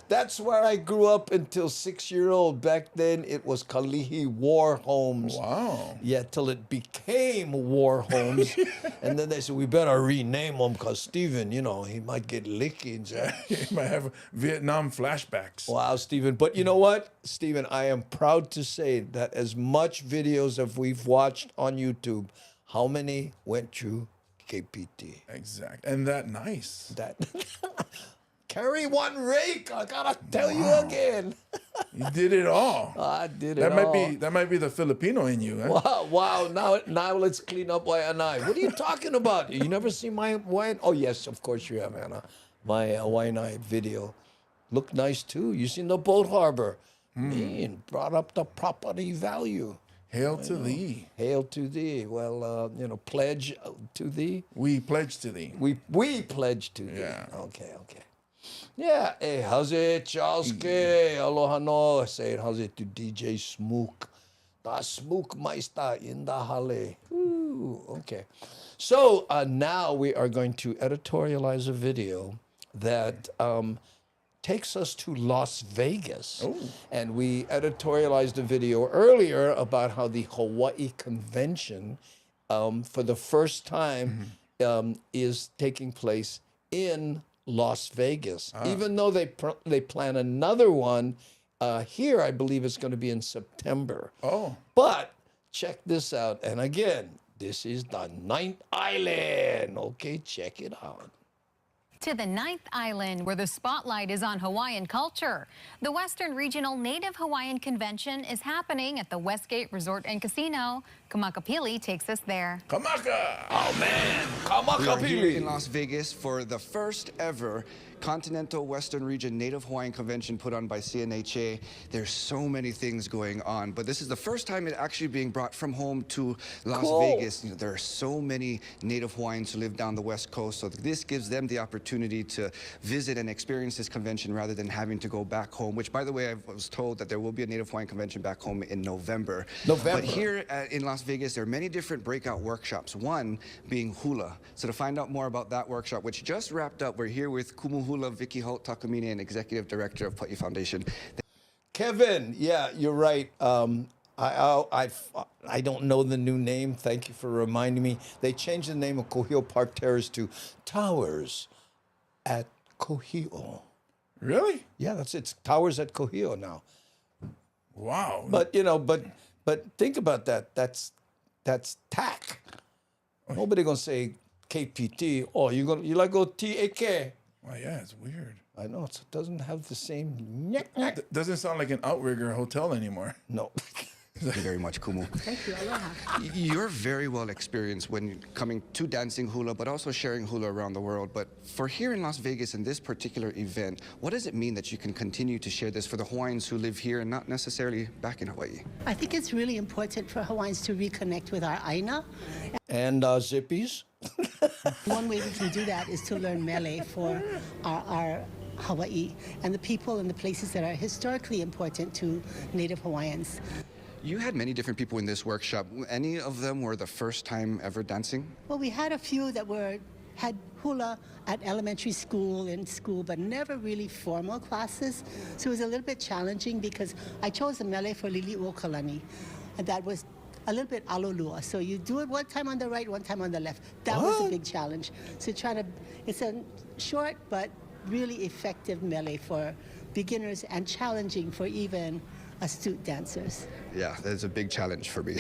Speaker 3: That's where I grew up until 6-year-old. Back then, it was Kalihi War Homes.
Speaker 1: Wow.
Speaker 3: Yeah, till it became War Homes. And then they said, we better rename them because Stephen, you know, he might get lickings.
Speaker 1: He might have Vietnam flashbacks.
Speaker 3: Wow, Stephen. But you know what, Stephen, I am proud to say that as much videos as we've watched on YouTube, how many went through KPT?
Speaker 1: Exactly. And that nice.
Speaker 3: That... Carry one rake. I gotta tell you again.
Speaker 1: You did it all.
Speaker 3: I did it
Speaker 1: that
Speaker 3: all.
Speaker 1: That might be the Filipino in you. Huh?
Speaker 3: Wow. Now let's clean up my eye. What are you talking about? You never see my Hawaiian? Oh yes, of course you have, Anna. My Hawaiian eye video. Look nice too. You seen the boat harbor? Man, brought up the property value.
Speaker 1: Hail to thee.
Speaker 3: Hail to thee. Well, pledge to thee.
Speaker 1: We pledge to thee.
Speaker 3: We pledge to thee.
Speaker 1: Yeah.
Speaker 3: Okay. Yeah, hey, how's it, Charleske? Aloha no. Say it, how's it to DJ Smook? Da Smook Meister in the Halle. Ooh, okay. So now we are going to editorialize a video that takes us to Las Vegas.
Speaker 1: Oh.
Speaker 3: And we editorialized a video earlier about how the Hawaii Convention, for the first time, is taking place in Las Vegas, even though they plan another one here. I believe it's going to be in September.
Speaker 1: Oh,
Speaker 3: but check this out. And again, this is the 9th Island. Okay, check it out.
Speaker 16: To the 9th Island, where the spotlight is on Hawaiian culture. The Western Regional Native Hawaiian Convention is happening at the Westgate Resort and Casino. Kamakapili takes us there.
Speaker 1: Kamaka!
Speaker 3: Oh man,
Speaker 20: We are here
Speaker 3: Kamakapili!
Speaker 20: in Las Vegas for the first ever Continental Western Region Native Hawaiian Convention put on by CNHA. There's so many things going on, but this is the first time it actually being brought from home to Las Vegas. You know, there are so many Native Hawaiians who live down the West Coast, so this gives them the opportunity to visit and experience this convention rather than having to go back home, which, by the way, I was told that there will be a Native Hawaiian convention back home in November. But here in Las Vegas, there are many different breakout workshops, one being hula. So to find out more about that workshop, which just wrapped up, we're here with Kumu Hula Vicky Holt Takamine, and Executive Director of Putney Foundation.
Speaker 3: Kevin, yeah, you're right. I don't know the new name. Thank you for reminding me. They changed the name of Kohio Park Terrace to Towers at Kohio.
Speaker 1: Really?
Speaker 3: Yeah, that's it. It's Towers at Kohio now.
Speaker 1: Wow.
Speaker 3: But but think about that. That's tack. Nobody gonna say KPT. Oh, you like go TAK?
Speaker 1: Oh yeah, it's weird.
Speaker 3: I know it doesn't have the same.
Speaker 1: Doesn't sound like an outrigger hotel anymore.
Speaker 3: No.
Speaker 20: Thank you very much, Kumu.
Speaker 21: Thank you. Aloha.
Speaker 20: You're very well experienced when coming to dancing hula, but also sharing hula around the world. But for here in Las Vegas, in this particular event, what does it mean that you can continue to share this for the Hawaiians who live here and not necessarily back in Hawaii?
Speaker 21: I think it's really important for Hawaiians to reconnect with our aina.
Speaker 3: And zippies.
Speaker 21: One way we can do that is to learn mele for our Hawaii and the people and the places that are historically important to Native Hawaiians.
Speaker 20: You had many different people in this workshop. Any of them were the first time ever dancing?
Speaker 21: Well, we had a few that had hula at elementary school, in school, but never really formal classes. So it was a little bit challenging because I chose the mele for Lili'uokalani, and that was a little bit alolua. So you do it one time on the right, one time on the left. That was a big challenge. So it's a short but really effective mele for beginners and challenging for even astute dancers.
Speaker 20: Yeah, that's a big challenge for me.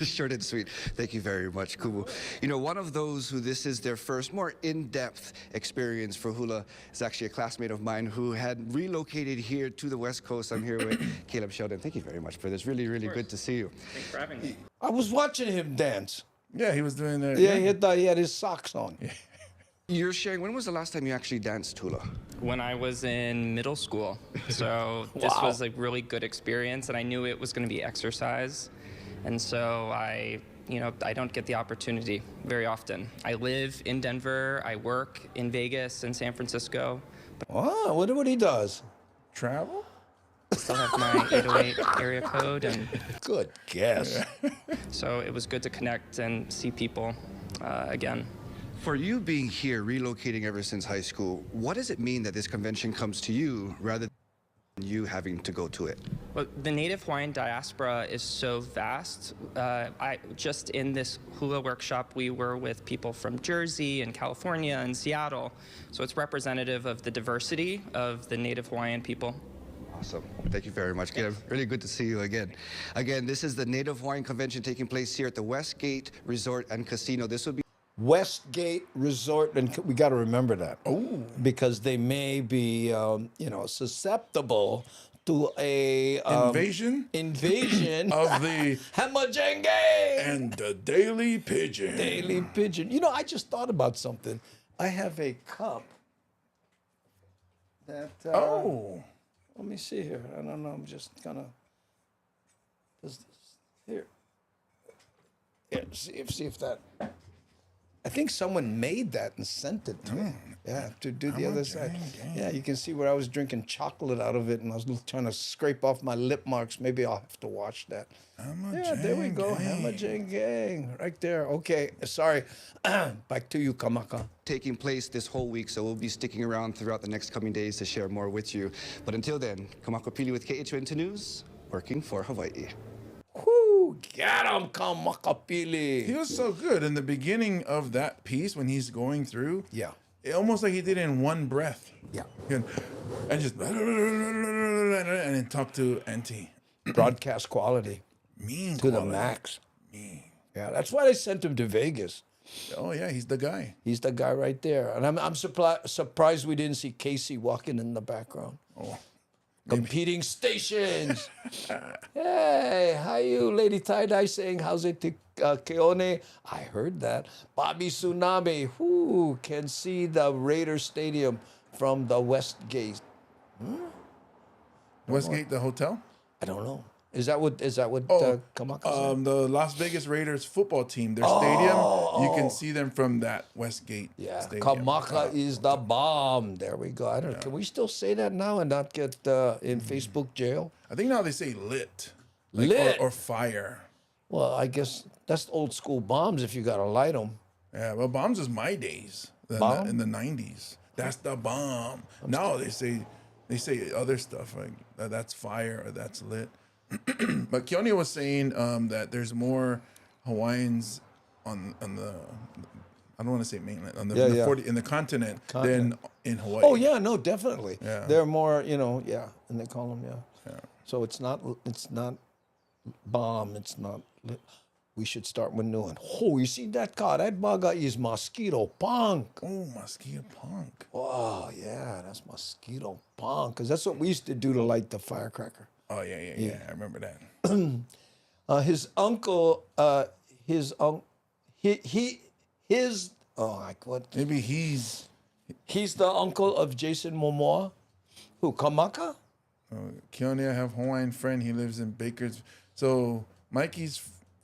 Speaker 20: Short and sweet. Thank you very much, Kumu. You know, one of those who this is their first more in-depth experience for hula is actually a classmate of mine who had relocated here to the West Coast. I'm here with Caleb Sheldon. Thank you very much for this. Really, really good to see you.
Speaker 4: Thanks for having me.
Speaker 3: I was watching him dance.
Speaker 1: Yeah, he was doing that.
Speaker 3: Yeah, he had his socks on. Yeah.
Speaker 20: You're sharing, when was the last time you actually danced hula?
Speaker 4: When I was in middle school. So this was a really good experience, and I knew it was going to be exercise. And so I don't get the opportunity very often. I live in Denver. I work in Vegas and San Francisco.
Speaker 3: Wow, I wonder what he does.
Speaker 1: Travel?
Speaker 4: I still have my 808 area code. And
Speaker 3: good guess.
Speaker 4: So it was good to connect and see people again.
Speaker 20: For you being here, relocating ever since high school, what does it mean that this convention comes to you rather than you having to go to it?
Speaker 4: Well, the Native Hawaiian diaspora is so vast. Just in this hula workshop, we were with people from Jersey and California and Seattle. So it's representative of the diversity of the Native Hawaiian people.
Speaker 20: Awesome. Thank you very much, Caleb. Really good to see you again. Again, this is the Native Hawaiian Convention taking place here at the Westgate Resort and Casino. This will be
Speaker 3: Westgate Resort, and we got to remember that. Oh, because they may be, susceptible to a
Speaker 1: invasion
Speaker 3: of
Speaker 1: the
Speaker 3: Hamajenge
Speaker 1: and the Daily Pidgin.
Speaker 3: Daily Pidgin. You know, I just thought about something. I have a cup that. Let me see here. I don't know. I'm just gonna. Here. Yeah. See if that. I think someone made that and sent it to me. Yeah, to do the other side. Yeah, you can see where I was drinking chocolate out of it, and I was trying to scrape off my lip marks. Maybe I'll have to wash that. Yeah, there we go. Hamajang gang. Right there. Okay, sorry. Back to you, Kamaka.
Speaker 20: Taking place this whole week, so we'll be sticking around throughout the next coming days to share more with you. But until then, Kamaka Pili with KHON2 News, working for Hawaii.
Speaker 3: Whoo, get him, Kamakapili.
Speaker 1: He was so good in the beginning of that piece when he's going through.
Speaker 3: Yeah.
Speaker 1: Almost like he did it in one breath.
Speaker 3: Yeah.
Speaker 1: And just and then talk to Auntie.
Speaker 3: Broadcast quality.
Speaker 1: Mean
Speaker 3: to
Speaker 1: quality.
Speaker 3: The max.
Speaker 1: Mean.
Speaker 3: Yeah, that's why they sent him to Vegas.
Speaker 1: Oh yeah, he's the guy.
Speaker 3: He's the guy right there. And I'm surprised we didn't see Casey walking in the background.
Speaker 1: Oh.
Speaker 3: Competing stations. Hey, how you, Lady Tie-Dye saying, how's it to Keone? I heard that. Bobby Tsunami, who can see the Raider Stadium from the Westgate.
Speaker 1: Westgate, the hotel?
Speaker 3: I don't know. Is that what Kamaka said?
Speaker 1: The Las Vegas Raiders football team, their stadium, you can see them from that Westgate stadium.
Speaker 3: Kamaka is the bomb. There we go. I don't know. Can we still say that now and not get in Facebook jail?
Speaker 1: I think now they say lit.
Speaker 3: Lit?
Speaker 1: Or fire.
Speaker 3: Well, I guess that's old school bombs if you got to light them.
Speaker 1: Yeah, well, bombs is my days in the 90s. That's the bomb. Now they say other stuff like that's fire or that's lit. But Keone was saying that there's more Hawaiians on the I don't want to say mainland on the 40 in the continent than in Hawaii.
Speaker 3: Oh yeah, no, definitely.
Speaker 1: Yeah.
Speaker 3: They're more, and they call them So it's not bomb. It's not. We should start with new one. Oh, you see that car? That bugger is mosquito punk.
Speaker 1: Oh, mosquito punk.
Speaker 3: Oh yeah, that's mosquito punk. Cause that's what we used to do to light the firecracker.
Speaker 1: Oh yeah. I remember that.
Speaker 3: His uncle, he's the uncle of Jason Momoa, who Kamaka.
Speaker 1: Keone, I have a Hawaiian friend. He lives in Baker's. So Mikey's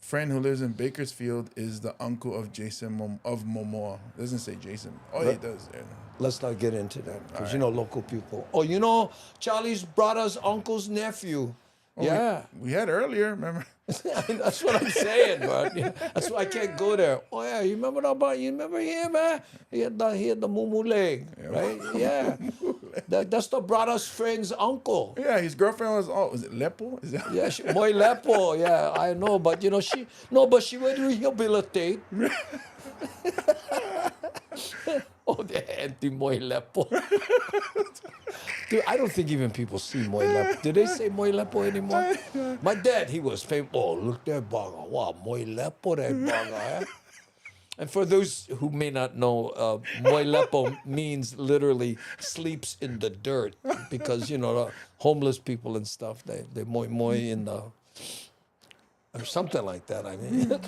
Speaker 1: friend who lives in Bakersfield is the uncle of Jason of Momoa. It doesn't say Jason. Oh, yeah, it does. Yeah.
Speaker 3: Let's not get into that because you know local people. Oh, you know Charlie's brother's uncle's nephew.
Speaker 1: Oh,
Speaker 3: Yeah.
Speaker 1: we had earlier. Remember?
Speaker 3: That's what I'm saying, but that's why I can't go there. Oh yeah, you remember that about you remember him, man? He had the mumu leg, right? Yeah. That's the brother's friend's uncle.
Speaker 1: Yeah, his girlfriend was it Lepo? Is that?
Speaker 3: Yeah, Moy Lepo. Yeah, I know, but you know she went to rehabilitate. Oh, the anti-Moy Lepo. Dude, I don't think even people see Moy Lepo. Do they say Moy Lepo anymore? My dad, he was famous. Oh, look that bugger. Wow, Moy Lepo, that bugger. Eh? And for those who may not know, Moy Lepo means literally sleeps in the dirt because, you know, homeless people and stuff, they moy in the... Or something like that, I mean.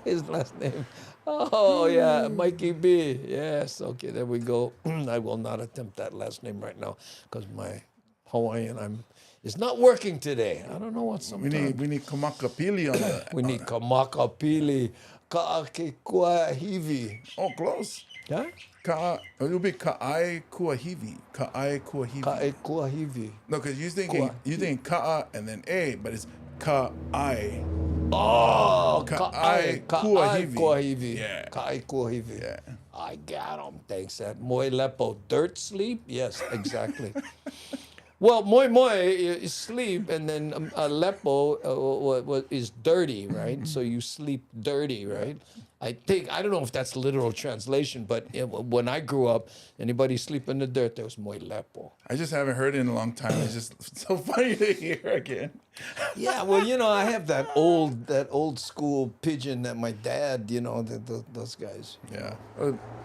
Speaker 3: His last name. Oh, yeah, Mikey B. Yes, okay, there we go. I will not attempt that last name right now because my Hawaiian is not working today. I don't know what sometimes.
Speaker 1: We need Kamakapili on that.
Speaker 3: We need Kamakapili. Ka'akekuahivi.
Speaker 1: Oh, close.
Speaker 3: Yeah?
Speaker 1: It would be Ka'ai Kuahivi. Ka'ai Kuahivi.
Speaker 3: Ka'ai Kuahivi.
Speaker 1: No, because you think Ka'a and then A, but it's Ka'ai.
Speaker 3: Oh,
Speaker 1: Ka'ai
Speaker 3: Kuahivi.
Speaker 1: Yeah.
Speaker 3: Ka'ai Kuahivi.
Speaker 1: Yeah.
Speaker 3: I got him. Thanks, that Moy Lepo. Dirt sleep? Yes, exactly. Well, Moy is sleep, and then Lepo is dirty, right? So you sleep dirty, right? I don't know if that's literal translation, but when I grew up, anybody sleep in the dirt, there was Moy Lepo.
Speaker 1: I just haven't heard it in a long time. It's just so funny to hear again.
Speaker 3: Yeah, well, you know, I have that old school Pidgin that my dad, you know, those guys.
Speaker 1: Yeah.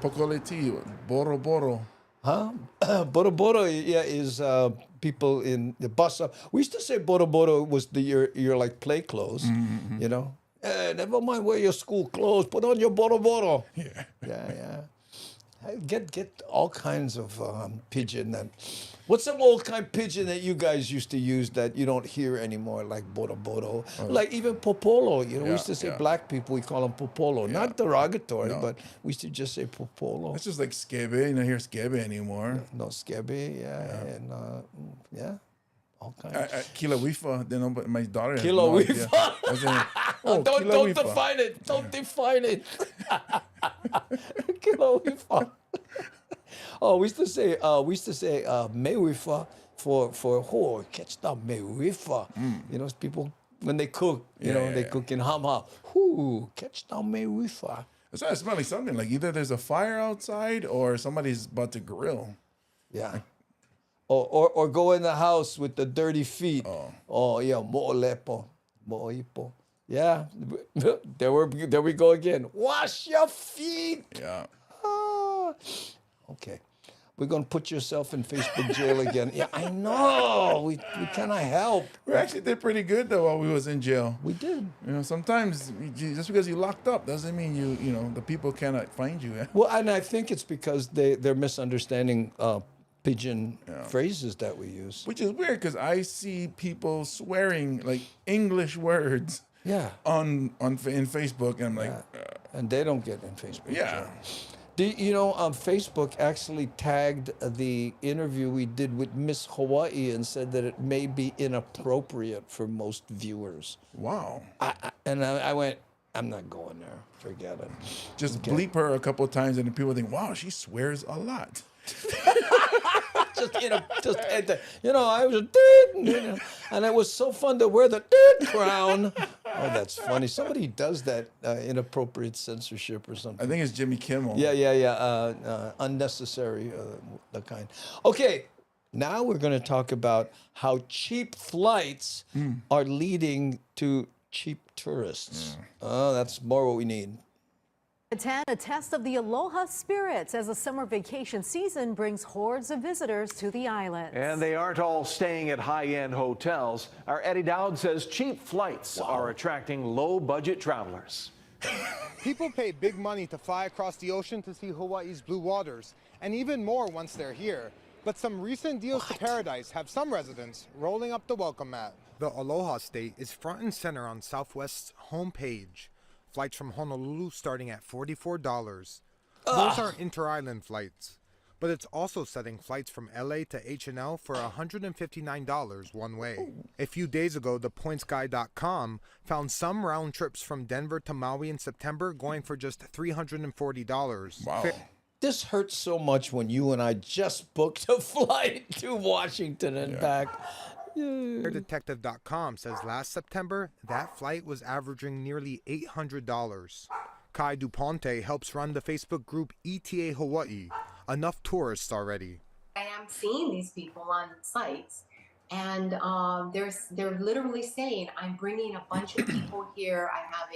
Speaker 1: Pokoleti, Boro Boro.
Speaker 3: Huh? Boro Boro, yeah, is people in the bus. We used to say Boro Boro was your like play clothes, you know. Never mind wear your school clothes. Put on your Boro Boro.
Speaker 1: Yeah.
Speaker 3: Yeah. Get all kinds of Pidgin. What's some old kind Pidgin that you guys used to use that you don't hear anymore, like Boro Boro? Like even Popolo, you know, we used to say black people, we call them Popolo. Not derogatory, but we used to just say Popolo.
Speaker 1: It's just like Skebe. You don't hear Skebe anymore.
Speaker 3: No Skebe, and all kinds.
Speaker 1: Kila Wifa, then my daughter has
Speaker 3: Kila
Speaker 1: no
Speaker 3: Wifa.
Speaker 1: idea.
Speaker 3: Don't define it. Don't define it. Kila Wifa. Oh, we used to say mewifa for catch the mewifa. You know, people when they cook, you know, they cook in hama. Catch the mewifa.
Speaker 1: It's not smelling something like either there's a fire outside or somebody's about to grill.
Speaker 3: Yeah. Or go in the house with the dirty feet. Oh yeah, mo'olepo, mo'ipo. Yeah, there we go again. Wash your feet.
Speaker 1: Yeah.
Speaker 3: Okay. We're going to put yourself in Facebook jail again. Yeah, I know. We cannot help.
Speaker 1: We actually did pretty good, though, while we was in jail.
Speaker 3: We did.
Speaker 1: You know, sometimes just because you locked up doesn't mean you know, the people cannot find you.
Speaker 3: Well, and I think it's because they're misunderstanding Pidgin phrases that we use.
Speaker 1: Which is weird because I see people swearing like English words.
Speaker 3: Yeah.
Speaker 1: In Facebook, and I'm like,
Speaker 3: and they don't get in Facebook.
Speaker 1: Yeah.
Speaker 3: You know, Facebook actually tagged the interview we did with Miss Hawaii and said that it may be inappropriate for most viewers.
Speaker 1: Wow.
Speaker 3: I went, I'm not going there. Forget it.
Speaker 1: Just bleep her a couple of times, and then people think, wow, she swears a lot.
Speaker 3: You know, I was and it was so fun to wear the crown. Oh, that's funny. Somebody does that inappropriate censorship or something.
Speaker 1: I think it's Jimmy Kimmel.
Speaker 3: Yeah. Unnecessary, the kind. Okay, now we're going to talk about how cheap flights are leading to cheap tourists. Oh, that's more what we need.
Speaker 5: At 10, a test of the aloha spirits as the summer vacation season brings hordes of visitors to the islands.
Speaker 22: And they aren't all staying at high-end hotels. Our Eddie Dowd says cheap flights are attracting low-budget travelers.
Speaker 23: People pay big money to fly across the ocean to see Hawaii's blue waters, and even more once they're here.
Speaker 9: But some recent deals to paradise have some residents rolling up the welcome mat. The Aloha State is front and center on Southwest's homepage. Flights from Honolulu starting at $44. Those are inter-island flights. But it's also setting flights from LA to H&L for $159 one way. A few days ago, thepointsguy.com found some round trips from Denver to Maui in September going for just $340.
Speaker 3: Wow. This hurts so much when you and I just booked a flight to Washington and back.
Speaker 9: Airdetective.com says last September, that flight was averaging nearly $800. Kai Duponte helps run the Facebook group ETA Hawaii. Enough tourists already.
Speaker 10: I am seeing these people on sites, and they're literally saying, I'm bringing a bunch of people here. I have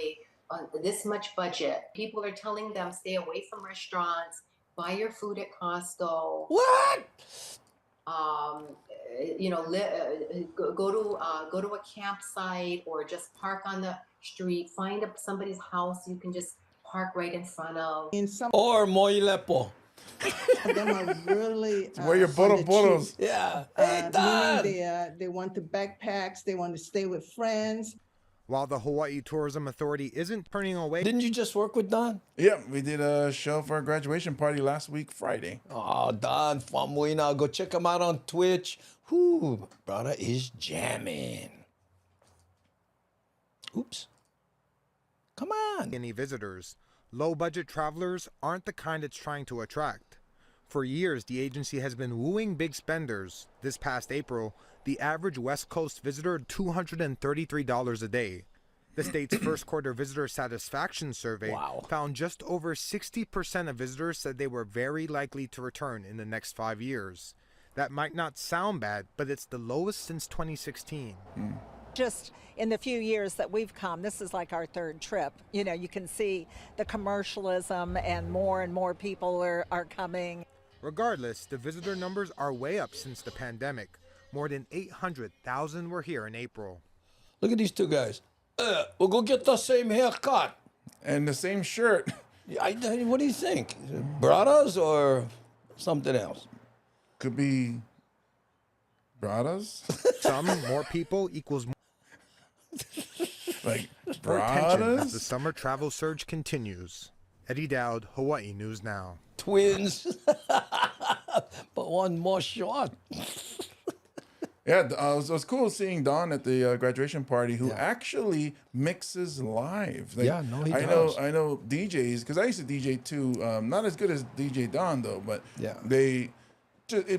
Speaker 10: this much budget. People are telling them, stay away from restaurants, buy your food at Costco.
Speaker 3: What?
Speaker 10: Go to a campsite or just park on the street. Find somebody's house you can just park right in front of.
Speaker 3: Or Moilepo.
Speaker 23: Them are really
Speaker 1: Where your boros.
Speaker 3: Yeah.
Speaker 23: Meaning they want the backpacks, they want to stay with friends.
Speaker 9: While the Hawaii Tourism Authority isn't turning away...
Speaker 3: Didn't you just work with Don?
Speaker 1: Yeah, we did a show for a graduation party last week, Friday.
Speaker 3: Oh, Don Famuina. Go check him out on Twitch. Whoo, brother is jamming. Oops. Come on.
Speaker 9: Any visitors. Low-budget travelers aren't the kind it's trying to attract. For years, the agency has been wooing big spenders. This past April, the average West Coast visitor $233 a day. The state's first quarter visitor satisfaction survey found just over 60% of visitors said they were very likely to return in the next 5 years. That might not sound bad, but it's the lowest since 2016.
Speaker 24: Just in the few years that we've come, this is like our third trip. You know, you can see the commercialism and more people are coming.
Speaker 9: Regardless, the visitor numbers are way up since the pandemic. More than 800,000 were here in April.
Speaker 3: Look at these two guys. We'll go get the same haircut.
Speaker 1: And the same shirt.
Speaker 3: What do you think? Bradas or something else?
Speaker 1: Could be Bradas.
Speaker 9: Some more people equals more.
Speaker 1: Like
Speaker 9: For attention as the
Speaker 1: Bradas?
Speaker 9: summer travel surge continues. Eddie Dowd, Hawaii News Now.
Speaker 3: Twins. But one more short.
Speaker 1: Yeah, it was cool seeing Don at the graduation party, who actually mixes live. Like,
Speaker 3: Yeah, no, he
Speaker 1: I
Speaker 3: does.
Speaker 1: know DJs, because I used to DJ too. Not as good as DJ Don though, but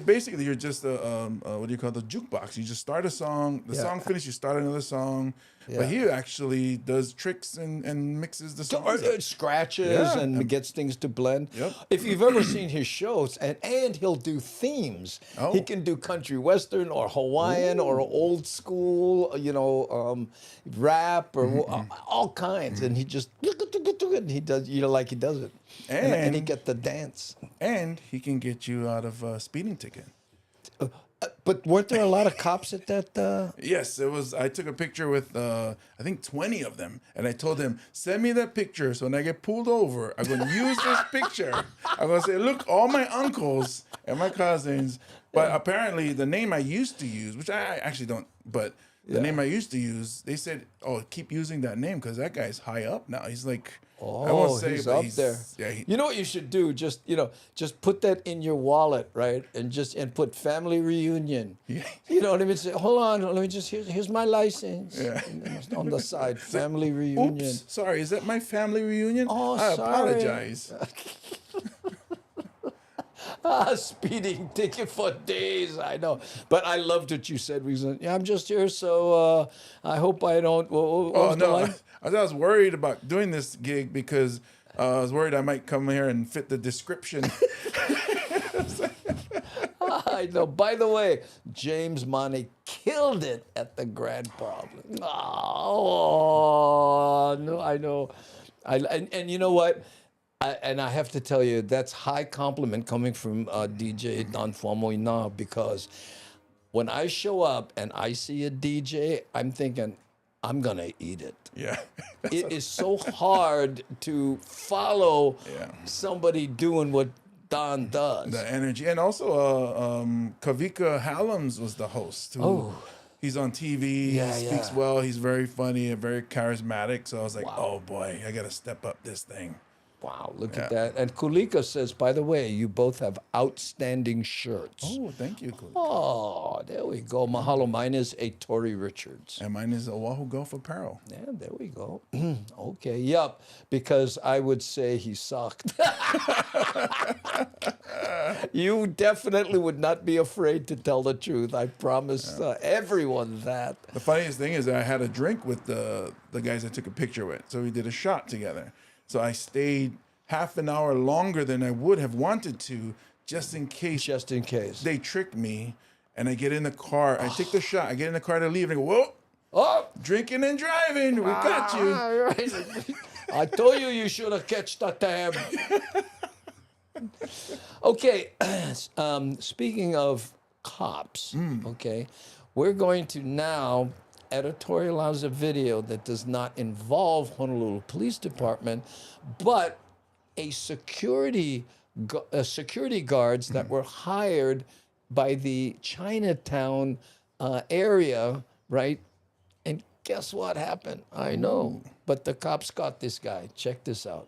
Speaker 1: basically you're just a what do you call it, the jukebox. You just start a song, the song finishes, you start another song. But he actually does tricks and mixes the songs.
Speaker 3: Scratches and gets things to blend. If you've ever seen his shows, and he'll do themes. He can do country western or Hawaiian or old school, rap or all kinds. And he just he does he does it. And he get the dance.
Speaker 1: And he can get you out of a speeding ticket.
Speaker 3: But weren't there a lot of cops at that?
Speaker 1: Yes, it was. I took a picture with, I think, 20 of them. And I told them, send me that picture. So when I get pulled over, I'm going to use this picture. I'm going to say, look, all my uncles and my cousins. But apparently the name I used to use, which I actually don't, but the name I used to use, they said, oh, keep using that name because that guy's high up now. He's like, I won't say,
Speaker 3: he's
Speaker 1: but
Speaker 3: up there.
Speaker 1: Yeah,
Speaker 3: You know what you should do? Just put that in your wallet, right? And put family reunion.
Speaker 1: Yeah.
Speaker 3: You know what I mean? Say, hold on, let me just here's my license.
Speaker 1: Yeah.
Speaker 3: And then on the side, family reunion.
Speaker 1: Oops, sorry, is that my family reunion?
Speaker 3: Oh,
Speaker 1: I
Speaker 3: sorry.
Speaker 1: apologize.
Speaker 3: Speeding ticket for days, I know. But I loved what you said. I'm just here, so I hope I don't. What was the line?
Speaker 1: I was worried about doing this gig because I was worried I might come here and fit the description.
Speaker 3: I know. By the way, James Money killed it at the Grand Problem. Oh, no, I know. And you know what? I have to tell you, that's high compliment coming from DJ Don Famoina, because when I show up and I see a DJ, I'm thinking, I'm going to eat it.
Speaker 1: Yeah.
Speaker 3: It is so hard to follow somebody doing what Don does.
Speaker 1: The energy. And also, Kavika Hallams was the host. He's on TV.
Speaker 3: Yeah,
Speaker 1: he speaks
Speaker 3: yeah.
Speaker 1: well. He's very funny and very charismatic. So I was like, oh boy, I got to step up this thing.
Speaker 3: Wow, look at that. And Kulika says, by the way, you both have outstanding shirts.
Speaker 1: Oh, thank you, Kulika.
Speaker 3: Oh, there we go. Mahalo. Mine is a Tory Richards.
Speaker 1: And mine is Oahu Golf Apparel.
Speaker 3: Yeah, there we go. Okay, yup, because I would say he sucked. You definitely would not be afraid to tell the truth. I promise everyone that.
Speaker 1: The funniest thing is that I had a drink with the guys I took a picture with. So we did a shot together. So I stayed half an hour longer than I would have wanted to, just in case.
Speaker 3: Just in case.
Speaker 1: They tricked me, and I get in the car. I take the shot. I get in the car to leave, and I go, whoa.
Speaker 3: Oh,
Speaker 1: drinking and driving. We got you.
Speaker 3: Right. I told you you should have catched the tab. Okay, speaking of cops, okay, we're going to now editorialize a video that does not involve Honolulu Police Department, but a security guards that were hired by the Chinatown area, right? And guess what happened? I know, but the cops got this guy. Check this out.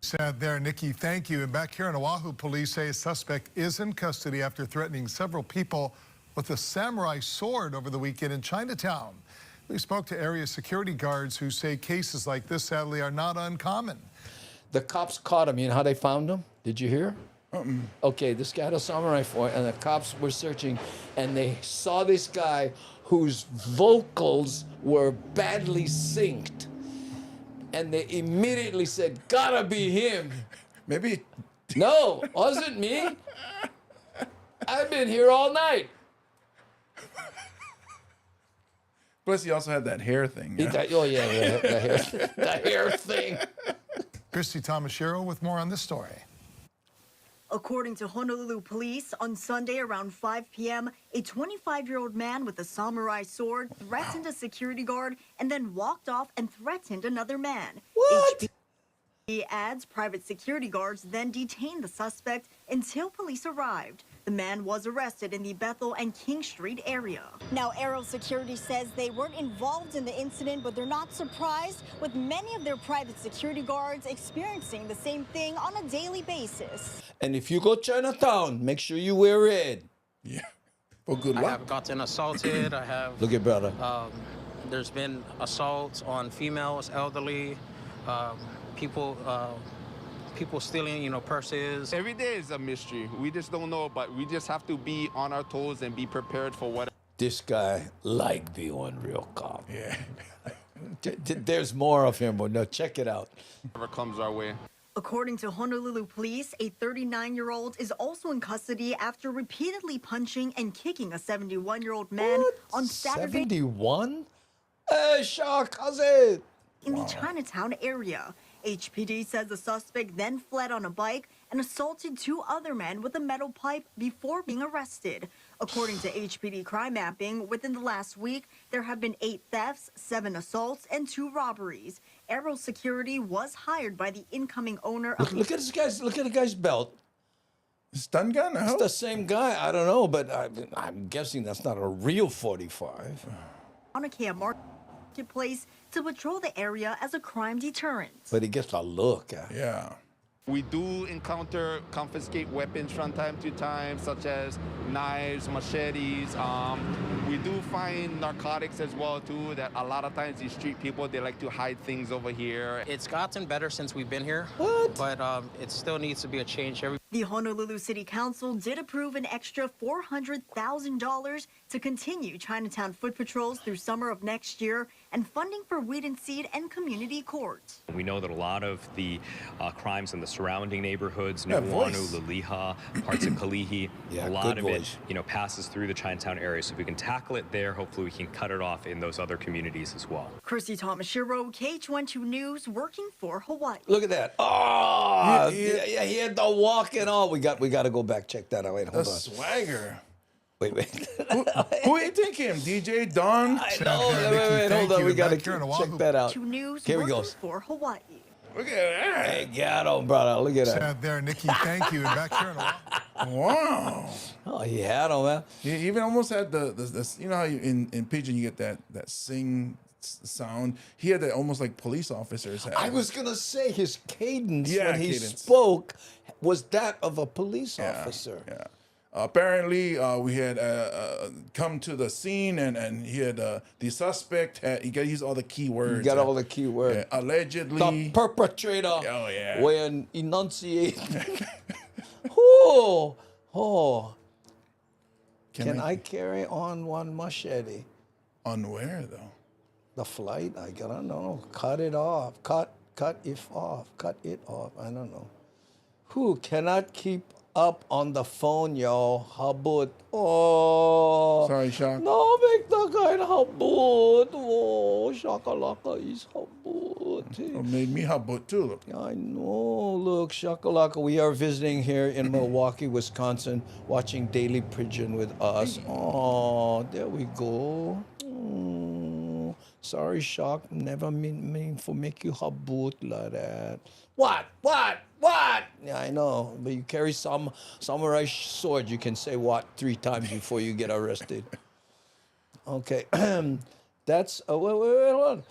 Speaker 11: Sad there, Nikki. Thank you. And back here in Oahu, police say a suspect is in custody after threatening several people with a samurai sword over the weekend in Chinatown. We spoke to area security guards who say cases like this, sadly, are not uncommon.
Speaker 3: The cops caught him. You know how they found him? Did you hear? Okay, this guy had a samurai sword, and the cops were searching, and they saw this guy whose vocals were badly synced. And they immediately said, gotta be him.
Speaker 1: Maybe.
Speaker 3: No, wasn't me. I've been here all night.
Speaker 1: Plus, he also had that hair thing.
Speaker 3: The hair thing.
Speaker 11: Christy Tomashiro with more on this story.
Speaker 6: According to Honolulu police, on Sunday around 5 p.m., a 25-year-old man with a samurai sword threatened a security guard and then walked off and threatened another man.
Speaker 3: What?
Speaker 6: He adds private security guards then detained the suspect until police arrived. The man was arrested in the Bethel and King Street area.
Speaker 7: Now, Aero Security says they weren't involved in the incident, but they're not surprised with many of their private security guards experiencing the same thing on a daily basis.
Speaker 3: And if you go Chinatown, make sure you wear red.
Speaker 1: Yeah. Well, good luck.
Speaker 8: I have gotten assaulted. I have.
Speaker 3: Look at brother.
Speaker 8: There's been assaults on females, elderly, people stealing, purses.
Speaker 13: Every day is a mystery. We just don't know, but we just have to be on our toes and be prepared for what.
Speaker 3: This guy like being one real cop.
Speaker 1: Yeah.
Speaker 3: There's more of him, but no, check it out.
Speaker 13: Whatever comes our way.
Speaker 6: According to Honolulu police, a 39-year-old is also in custody after repeatedly punching and kicking a 71-year-old man on Saturday.
Speaker 3: 71? Hey, Shaw, cousin!
Speaker 6: In the Chinatown area. HPD says the suspect then fled on a bike and assaulted two other men with a metal pipe before being arrested. According to HPD crime mapping, within the last week, there have been 8 thefts, 7 assaults, and 2 robberies. Aero Security was hired by the incoming owner of...
Speaker 3: Look at this guy's, look at the guy's belt.
Speaker 1: Stun gun?
Speaker 3: It's the same guy. I don't know, but I'm guessing that's not a real 45.
Speaker 6: Onakea Marketplace to patrol the area as a crime deterrent.
Speaker 3: But he gets a look.
Speaker 1: Yeah.
Speaker 13: We do encounter confiscate weapons from time to time, such as knives, machetes. We do find narcotics as well, too, that a lot of times these street people, they like to hide things over here.
Speaker 8: It's gotten better since we've been here, but it still needs to be a change.
Speaker 6: The Honolulu City Council did approve an extra $400,000 to continue Chinatown foot patrols through summer of next year and funding for Weed and Seed and community courts.
Speaker 25: We know that a lot of the crimes in the surrounding neighborhoods, Nuuanu, Laliha, parts of Kalihi, a lot of it, passes through the Chinatown area. So if we can tackle it there, hopefully we can cut it off in those other communities as well.
Speaker 6: Christy Tomashiro, KH12 News, working for Hawaii.
Speaker 3: Look at that. Oh, yeah, he had the walk and all. We got to go back, check that out. Wait, hold on.
Speaker 1: Swagger.
Speaker 3: Wait.
Speaker 1: Who you think him? DJ Don?
Speaker 3: I know. Wait, hold on. We got to check that out.
Speaker 6: News
Speaker 3: Here we go.
Speaker 6: for Hawaii.
Speaker 1: Look at that.
Speaker 3: Hey, got him, brother. Look at that.
Speaker 11: Sad there, Nikki. Thank you. And back here in a while.
Speaker 1: Wow.
Speaker 3: Oh, he had him, man.
Speaker 1: He even almost had the you know how in Pidgin you get that sing sound. He had that almost like police officers have.
Speaker 3: I was gonna say his cadence
Speaker 1: Yeah,
Speaker 3: when he
Speaker 1: cadence.
Speaker 3: spoke was that of a police officer.
Speaker 1: Yeah. Apparently, we had come to the scene, and he had the suspect. He got to use all the key words.
Speaker 3: You got all the key words.
Speaker 1: Yeah, allegedly.
Speaker 3: The perpetrator.
Speaker 1: Oh yeah.
Speaker 3: When enunciate. oh. Can I carry on one machete?
Speaker 1: On where though?
Speaker 3: The flight. I don't know. Cut it off. Cut it off. Cut it off. I don't know. Who cannot keep up on the phone, yo? Habut. Oh.
Speaker 1: Sorry, Shock.
Speaker 3: No, make the guy habut. Oh, shakalaka is habut.
Speaker 1: It made me habut too. Look.
Speaker 3: I know. Look, shakalaka. We are visiting here in Milwaukee, Wisconsin, watching Daily Pidgin with us. Oh, there we go. Oh, sorry, Shock. Never mean for make you habut like that. What? Yeah, I know. But you carry some samurai sword. You can say what 3 times before you get arrested. Okay. That's wait, hold on.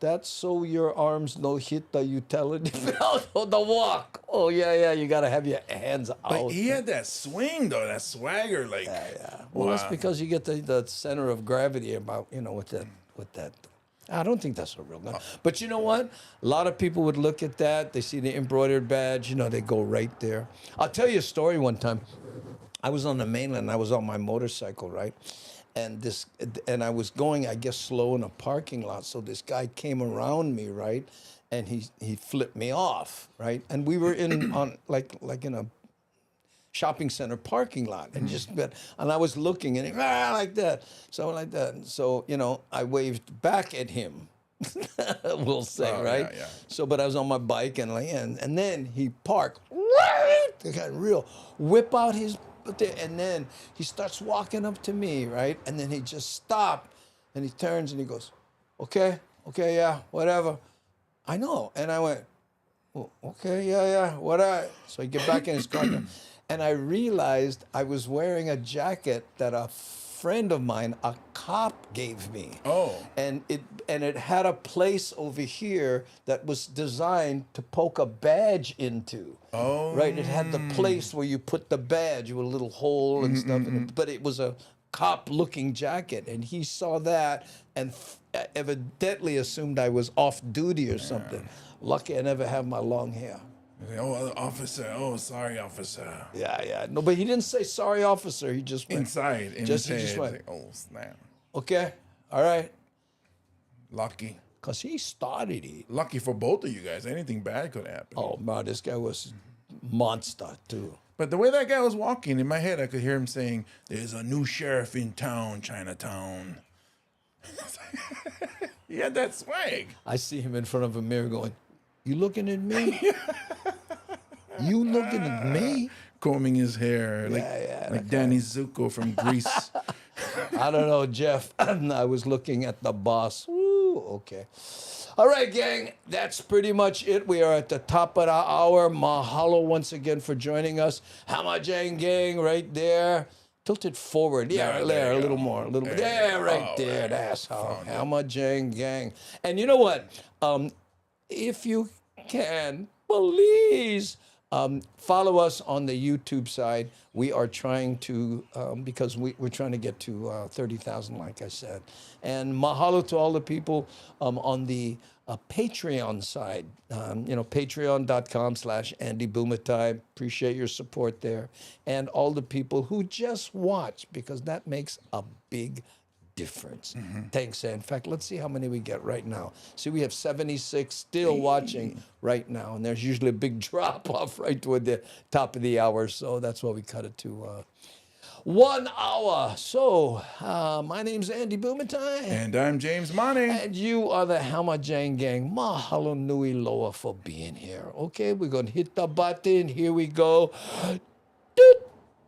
Speaker 3: That's so your arms no hit the utility belt or the walk. Oh yeah. You gotta have your hands out.
Speaker 1: But he had that swing though, that swagger, like.
Speaker 3: Yeah. Well, that's because you get the center of gravity about with that. I don't think that's a real gun. But you know what? A lot of people would look at that. They see the embroidered badge. They go right there. I'll tell you a story one time. I was on the mainland. I was on my motorcycle, right? And I was going, I guess, slow in a parking lot. So this guy came around me, right? And he flipped me off, right? And we were in in a shopping center parking lot, and I was looking, and he like that, so like that. And so I waved back at him. We'll say, right?
Speaker 1: Yeah.
Speaker 3: So, but I was on my bike, and then he parked. They got real. Whip out his, and then he starts walking up to me, right? And then he just stopped, and he turns and he goes, okay, yeah, whatever. I know, and I went, oh, okay, yeah, what? So I get back in his car. And I realized I was wearing a jacket that a friend of mine, a cop, gave me.
Speaker 1: Oh.
Speaker 3: And it had a place over here that was designed to poke a badge into.
Speaker 1: Oh.
Speaker 3: Right? It had the place where you put the badge with a little hole and stuff in it. But it was a cop-looking jacket, and he saw that and evidently assumed I was off duty or something. Lucky I never have my long hair.
Speaker 1: Oh, officer. Oh, sorry, officer.
Speaker 3: Yeah. No, but he didn't say sorry, officer. He just went
Speaker 1: Inside. In
Speaker 3: He
Speaker 1: his
Speaker 3: just
Speaker 1: head,
Speaker 3: went.
Speaker 1: like, oh, snap.
Speaker 3: Okay. All right.
Speaker 1: Lucky.
Speaker 3: Because he started it.
Speaker 1: Lucky for both of you guys. Anything bad could happen.
Speaker 3: Oh, man, this guy was monster, too.
Speaker 1: But the way that guy was walking, in my head, I could hear him saying, there's a new sheriff in town, Chinatown. He had that swag.
Speaker 3: I see him in front of a mirror going, you looking at me? You looking at me?
Speaker 1: Combing his hair like Danny Zuko from Grease.
Speaker 3: I don't know, Jeff. I was looking at the boss. Woo, okay. All right, gang, that's pretty much it. We are at the top of the hour. Mahalo once again for joining us. Hamajang gang right there. Tilt it forward. Yeah, there, a little more. A little bit. There, right there. That's how. Hamajang gang. And you know what? If you can, please follow us on the YouTube side. We are trying to, because we're trying to get to 30,000, like I said. And mahalo to all the people on the Patreon side. Patreon.com/Andy Bumatai. Appreciate your support there. And all the people who just watch, because that makes a big difference. Thanks, in fact, let's see how many we get right now. See, we have 76 still watching right now, and there's usually a big drop off right toward the top of the hour, so that's why we cut it to 1 hour. So, my name's Andy Bumatai.
Speaker 1: And I'm James Money.
Speaker 3: And you are the Hamajang gang. Mahalo nui loa for being here. Okay, we're going to hit the button. Here we go. Doot.